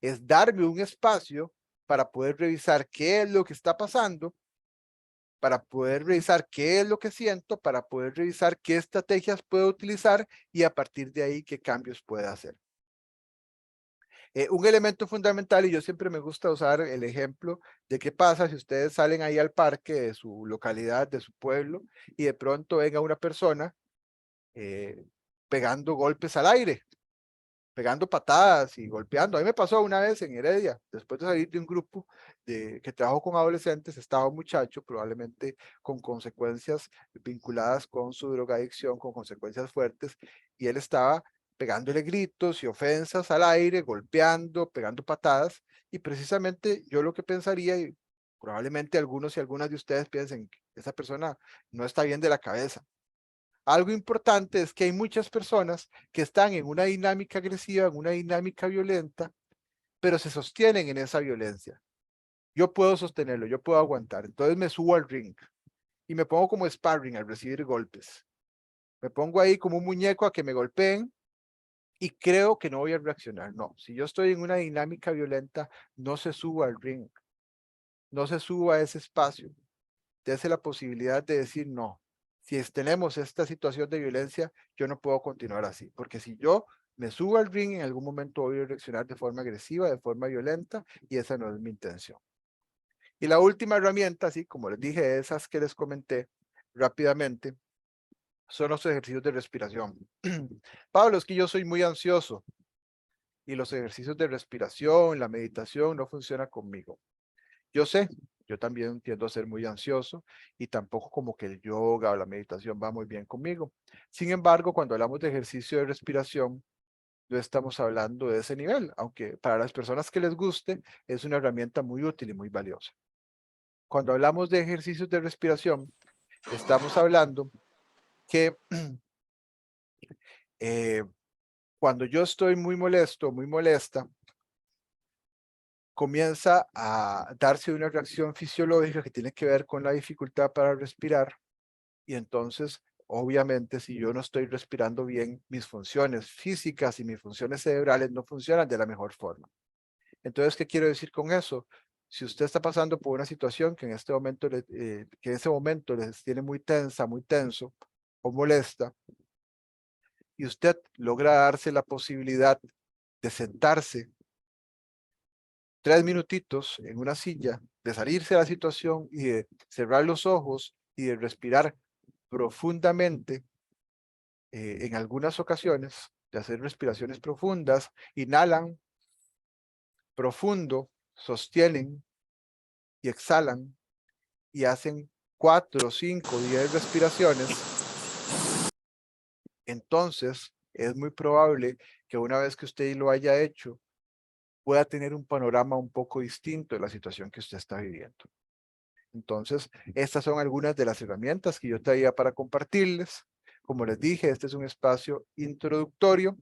Es darme un espacio para poder revisar qué es lo que está pasando, para poder revisar qué es lo que siento, para poder revisar qué estrategias puedo utilizar y a partir de ahí qué cambios puedo hacer. Un elemento fundamental, y yo siempre me gusta usar el ejemplo de qué pasa si ustedes salen ahí al parque de su localidad, de su pueblo, y de pronto venga una persona pegando golpes al aire, pegando patadas y golpeando. A mí me pasó una vez en Heredia, después de salir de un grupo que trabajó con adolescentes, estaba un muchacho probablemente con consecuencias vinculadas con su drogadicción, con consecuencias fuertes, y él estaba pegándole gritos y ofensas al aire, golpeando, pegando patadas, y precisamente yo lo que pensaría, y probablemente algunos y algunas de ustedes piensen, que esa persona no está bien de la cabeza. Algo importante es que hay muchas personas que están en una dinámica agresiva, en una dinámica violenta, pero se sostienen en esa violencia. Yo puedo sostenerlo, yo puedo aguantar. Entonces me subo al ring y me pongo como sparring al recibir golpes. Me pongo ahí como un muñeco a que me golpeen y creo que no voy a reaccionar. No, si yo estoy en una dinámica violenta, no se suba al ring, no se suba a ese espacio. Dese la posibilidad de decir no. Si tenemos esta situación de violencia, yo no puedo continuar así, porque si yo me subo al ring, en algún momento voy a reaccionar de forma agresiva, de forma violenta, y esa no es mi intención. Y la última herramienta, así como les dije, esas que les comenté rápidamente, son los ejercicios de respiración. Pablo, es que yo soy muy ansioso y los ejercicios de respiración, la meditación no funcionan conmigo. Yo sé, yo también tiendo a ser muy ansioso y tampoco como que el yoga o la meditación va muy bien conmigo. Sin embargo, cuando hablamos de ejercicio de respiración, no estamos hablando de ese nivel, aunque para las personas que les guste, es una herramienta muy útil y muy valiosa. Cuando hablamos de ejercicios de respiración, estamos hablando que cuando yo estoy muy molesto, muy molesta, comienza a darse una reacción fisiológica que tiene que ver con la dificultad para respirar. Y entonces, obviamente, si yo no estoy respirando bien, mis funciones físicas y mis funciones cerebrales no funcionan de la mejor forma. Entonces, ¿qué quiero decir con eso? Si usted está pasando por una situación que en este momento, que en ese momento les tiene muy tensa, muy tenso o molesta, y usted logra darse la posibilidad de sentarse 3 minutitos en una silla, de salirse de la situación y de cerrar los ojos y de respirar profundamente, en algunas ocasiones, de hacer respiraciones profundas, inhalan profundo, sostienen y exhalan y hacen 4, 5, 10 respiraciones, entonces es muy probable que una vez que usted lo haya hecho, pueda tener un panorama un poco distinto de la situación que usted está viviendo. Entonces, estas son algunas de las herramientas que yo traía para compartirles. Como les dije, este es un espacio introductorio.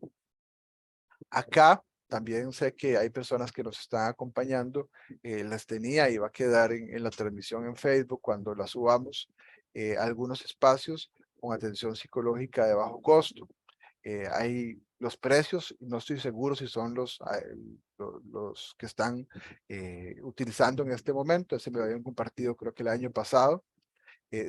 Acá también sé que hay personas que nos están acompañando. Las tenía y va a quedar en la transmisión en Facebook cuando la subamos. Algunos espacios con atención psicológica de bajo costo. Hay los precios, no estoy seguro si son los que están utilizando en este momento. Ese me lo habían compartido creo que el año pasado.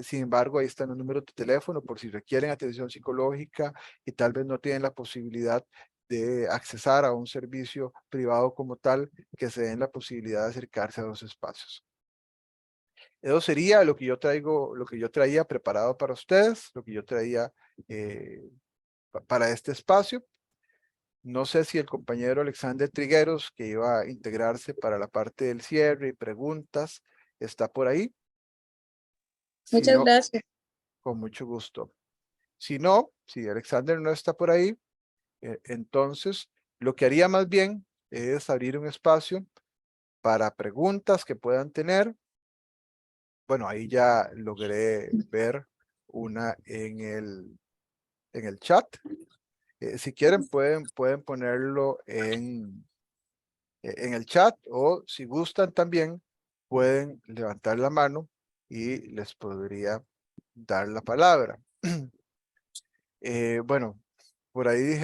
Sin embargo, ahí están los números de teléfono por si requieren atención psicológica y tal vez no tienen la posibilidad de accesar a un servicio privado como tal, que se den la posibilidad de acercarse a los espacios. Eso sería lo que yo traigo, lo que yo traía preparado para ustedes, lo que yo traía para este espacio. No sé si el compañero Alexander Trigueros, que iba a integrarse para la parte del cierre y preguntas, está por ahí. Si Muchas no, gracias. con mucho gusto. Si no, si Alexander no está por ahí, entonces lo que haría más bien es abrir un espacio para preguntas que puedan tener. Bueno, ahí ya logré ver una en el chat. Si quieren pueden ponerlo en el chat, o si gustan también pueden levantar la mano y les podría dar la palabra. Bueno, por ahí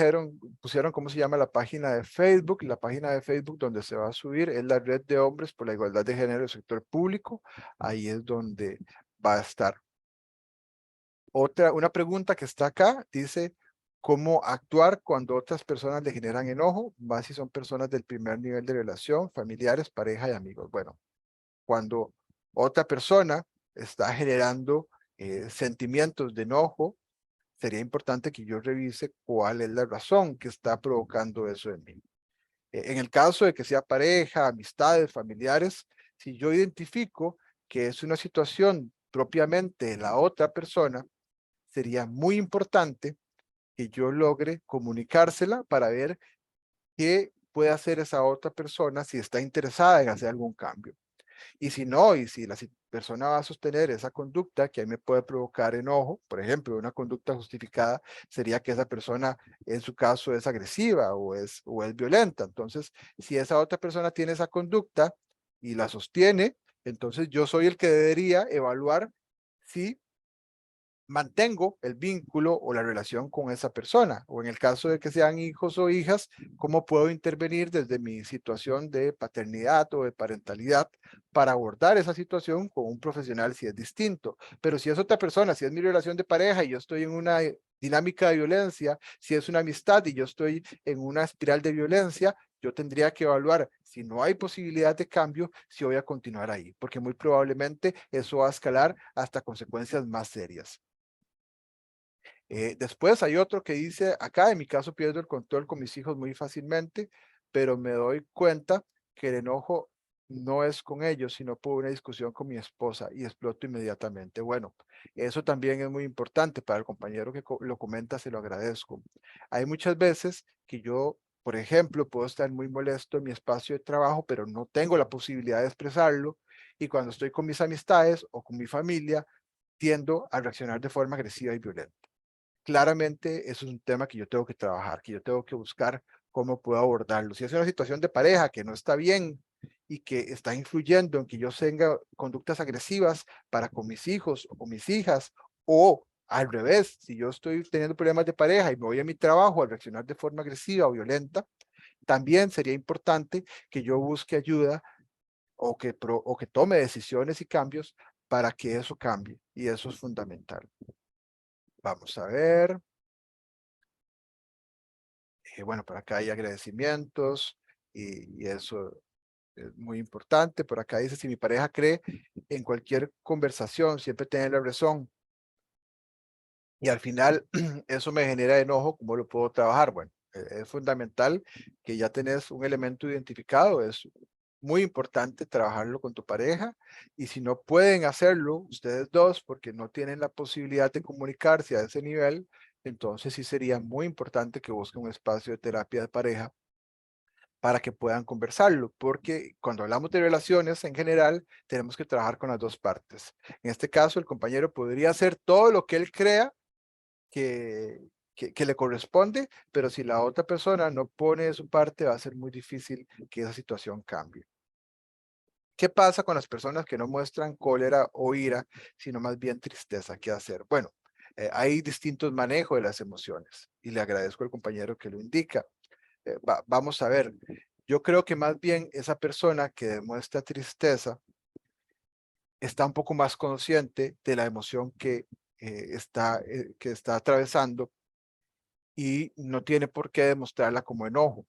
pusieron cómo se llama la página de Facebook. La página de Facebook donde se va a subir es la Red de Hombres por la Igualdad de Género del Sector Público. Ahí es donde va a estar. Una pregunta que está acá dice, ¿cómo actuar cuando otras personas le generan enojo? Más si son personas del primer nivel de relación, familiares, pareja y amigos. Bueno, cuando otra persona está generando sentimientos de enojo, sería importante que yo revise cuál es la razón que está provocando eso en mí. En el caso de que sea pareja, amistades, familiares, si yo identifico que es una situación propiamente de la otra persona, sería muy importante que yo logre comunicársela para ver qué puede hacer esa otra persona si está interesada en hacer algún cambio. Y si no, y si la persona va a sostener esa conducta que a mí me puede provocar enojo, por ejemplo, una conducta justificada sería que esa persona en su caso es agresiva o es violenta. Entonces, si esa otra persona tiene esa conducta y la sostiene, entonces yo soy el que debería evaluar si mantengo el vínculo o la relación con esa persona, o en el caso de que sean hijos o hijas, cómo puedo intervenir desde mi situación de paternidad o de parentalidad para abordar esa situación con un profesional si es distinto. Pero si es otra persona, si es mi relación de pareja y yo estoy en una dinámica de violencia, si es una amistad y yo estoy en una espiral de violencia, yo tendría que evaluar si no hay posibilidad de cambio, si voy a continuar ahí, porque muy probablemente eso va a escalar hasta consecuencias más serias. Después hay otro que dice, acá en mi caso pierdo el control con mis hijos muy fácilmente, pero me doy cuenta que el enojo no es con ellos, sino por una discusión con mi esposa y exploto inmediatamente. Bueno, eso también es muy importante para el compañero que lo comenta, se lo agradezco. Hay muchas veces que yo, por ejemplo, puedo estar muy molesto en mi espacio de trabajo, pero no tengo la posibilidad de expresarlo, y cuando estoy con mis amistades o con mi familia, tiendo a reaccionar de forma agresiva y violenta. Claramente eso es un tema que yo tengo que trabajar, que yo tengo que buscar cómo puedo abordarlo. Si es una situación de pareja que no está bien y que está influyendo en que yo tenga conductas agresivas para con mis hijos o mis hijas, o al revés, si yo estoy teniendo problemas de pareja y me voy a mi trabajo a reaccionar de forma agresiva o violenta, también sería importante que yo busque ayuda o que tome decisiones y cambios para que eso cambie, y eso es fundamental. Vamos a ver. Bueno, por acá hay agradecimientos y eso es muy importante. Por acá dice, si mi pareja cree en cualquier conversación, siempre tiene la razón. Y al final eso me genera enojo, ¿cómo lo puedo trabajar? Bueno, es fundamental que ya tenés un elemento identificado, es muy importante trabajarlo con tu pareja, y si no pueden hacerlo ustedes dos porque no tienen la posibilidad de comunicarse a ese nivel, entonces sí sería muy importante que busquen un espacio de terapia de pareja para que puedan conversarlo, porque cuando hablamos de relaciones en general, tenemos que trabajar con las dos partes. En este caso, el compañero podría hacer todo lo que él crea que, que le corresponde, pero si la otra persona no pone de su parte, va a ser muy difícil que esa situación cambie. ¿Qué pasa con las personas que no muestran cólera o ira, sino más bien tristeza? ¿Qué hacer? Bueno, hay distintos manejos de las emociones y le agradezco al compañero que lo indica. Vamos a ver, yo creo que más bien esa persona que demuestra tristeza está un poco más consciente de la emoción que está atravesando y no tiene por qué demostrarla como enojo.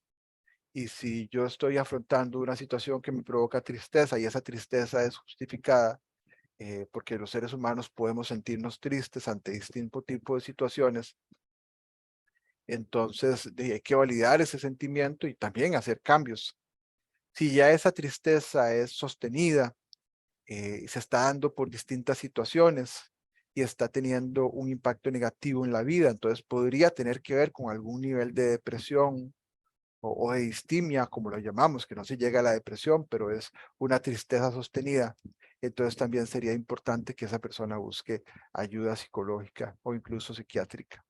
Y si yo estoy afrontando una situación que me provoca tristeza y esa tristeza es justificada, porque los seres humanos podemos sentirnos tristes ante distinto tipo de situaciones, entonces hay que validar ese sentimiento y también hacer cambios. Si ya esa tristeza es sostenida, se está dando por distintas situaciones y está teniendo un impacto negativo en la vida, entonces podría tener que ver con algún nivel de depresión o de distimia, como lo llamamos, que no se llega a la depresión, pero es una tristeza sostenida. Entonces también sería importante que esa persona busque ayuda psicológica o incluso psiquiátrica.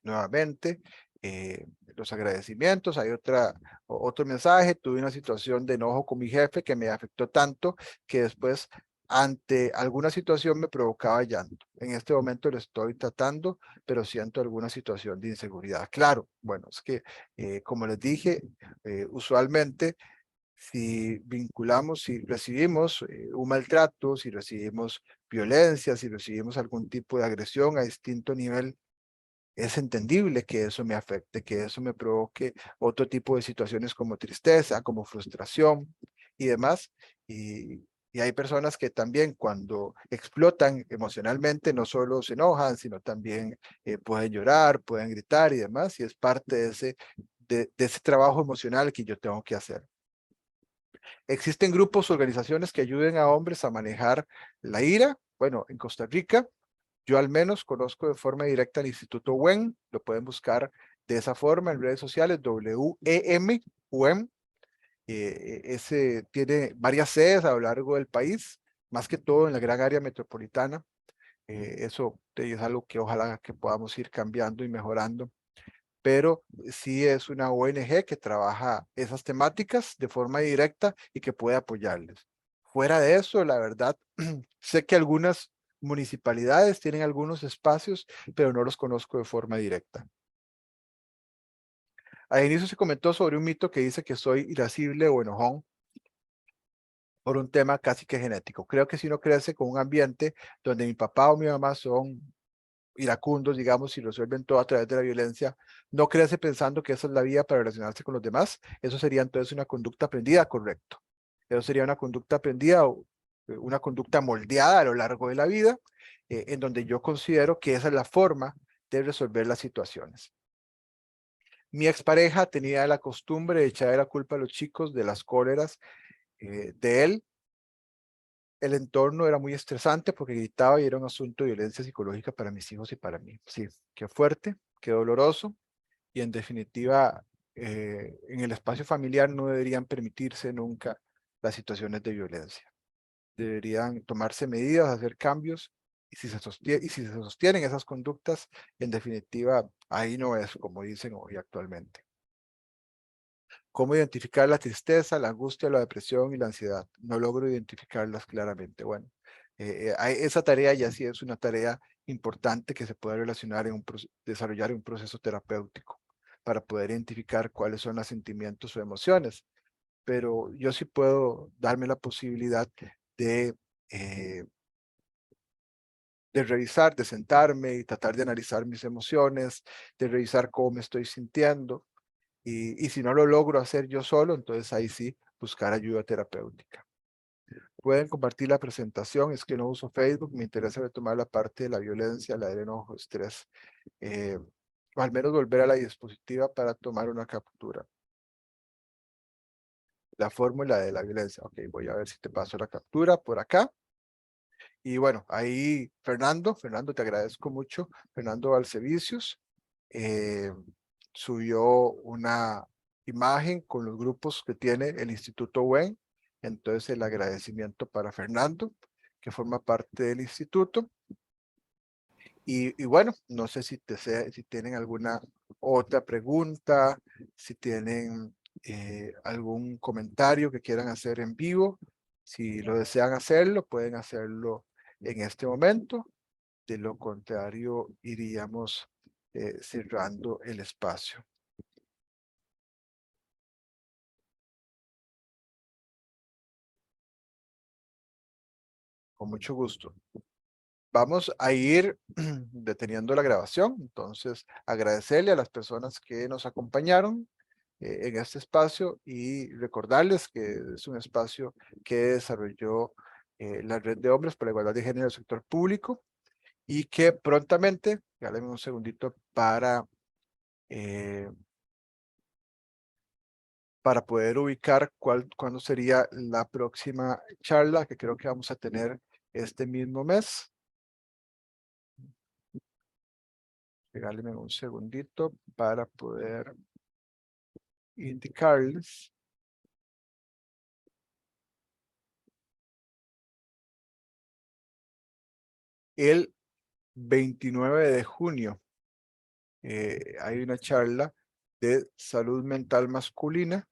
Nuevamente, los agradecimientos. Hay otro mensaje. Tuve una situación de enojo con mi jefe que me afectó tanto que después, ante alguna situación, me provocaba llanto. En este momento lo estoy tratando, pero siento alguna situación de inseguridad. Claro, bueno, es que, como les dije, usualmente si vinculamos, si recibimos un maltrato, si recibimos violencia, si recibimos algún tipo de agresión a distinto nivel, es entendible que eso me afecte, que eso me provoque otro tipo de situaciones como tristeza, como frustración y demás. Y hay personas que también cuando explotan emocionalmente no solo se enojan, sino también pueden llorar, pueden gritar y demás, y es parte de ese trabajo emocional que yo tengo que hacer. Existen grupos, organizaciones que ayuden a hombres a manejar la ira. Bueno, en Costa Rica yo al menos conozco de forma directa al Instituto WEM, lo pueden buscar de esa forma en redes sociales, WEM, WEM. Ese tiene varias sedes a lo largo del país, más que todo en la gran área metropolitana. Eso es algo que ojalá que podamos ir cambiando y mejorando, pero sí es una ONG que trabaja esas temáticas de forma directa y que puede apoyarles. Fuera de eso, la verdad, sé que algunas municipalidades tienen algunos espacios, pero no los conozco de forma directa. Al inicio se comentó sobre un mito que dice que soy irascible o enojón por un tema casi que genético. Creo que si uno crece con un ambiente donde mi papá o mi mamá son iracundos, digamos, y resuelven todo a través de la violencia, no crece pensando que esa es la vía para relacionarse con los demás. Eso sería entonces una conducta aprendida, correcto. Eso sería una conducta aprendida o una conducta moldeada a lo largo de la vida, en donde yo considero que esa es la forma de resolver las situaciones. Mi expareja tenía la costumbre de echarle la culpa a los chicos de las cóleras de él. El entorno era muy estresante porque gritaba y era un asunto de violencia psicológica para mis hijos y para mí. Sí, qué fuerte, qué doloroso, y en definitiva, en el espacio familiar no deberían permitirse nunca las situaciones de violencia. Deberían tomarse medidas, hacer cambios, y si se sostienen esas conductas, en definitiva, ahí no es como dicen hoy actualmente. ¿Cómo identificar la tristeza, la angustia, la depresión y la ansiedad? No logro identificarlas claramente. Bueno, esa tarea ya sí es una tarea importante que se puede relacionar desarrollar en un proceso terapéutico para poder identificar cuáles son los sentimientos o emociones. Pero yo sí puedo darme la posibilidad de, eh, de revisar, de sentarme y tratar de analizar mis emociones, de revisar cómo me estoy sintiendo. Y si no lo logro hacer yo solo, entonces ahí sí buscar ayuda terapéutica. Pueden compartir la presentación, es que no uso Facebook, me interesa retomar la parte de la violencia, la del enojo, estrés, o al menos volver a la diapositiva para tomar una captura. La fórmula de la violencia, ok, voy a ver si te paso la captura por acá. Y bueno, ahí Fernando, te agradezco mucho, Fernando Valsevicius, subió una imagen con los grupos que tiene el Instituto WEN, entonces el agradecimiento para Fernando, que forma parte del instituto. Y bueno, no sé si tienen alguna otra pregunta, si tienen algún comentario que quieran hacer en vivo, si lo desean hacerlo, pueden hacerlo en este momento. De lo contrario, iríamos cerrando el espacio. Con mucho gusto. Vamos a ir deteniendo la grabación, entonces agradecerle a las personas que nos acompañaron en este espacio y recordarles que es un espacio que desarrolló la Red de Hombres por la Igualdad de Género del Sector Público y que prontamente, déjenme un segundito para poder ubicar cuándo sería la próxima charla que creo que vamos a tener este mismo mes. Regálenme un segundito para poder indicarles. El 29 de junio hay una charla de salud mental masculina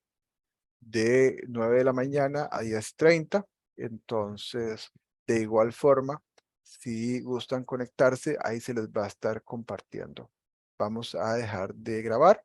de 9 de la mañana a 10:30. Entonces, de igual forma, si gustan conectarse, ahí se les va a estar compartiendo. Vamos a dejar de grabar.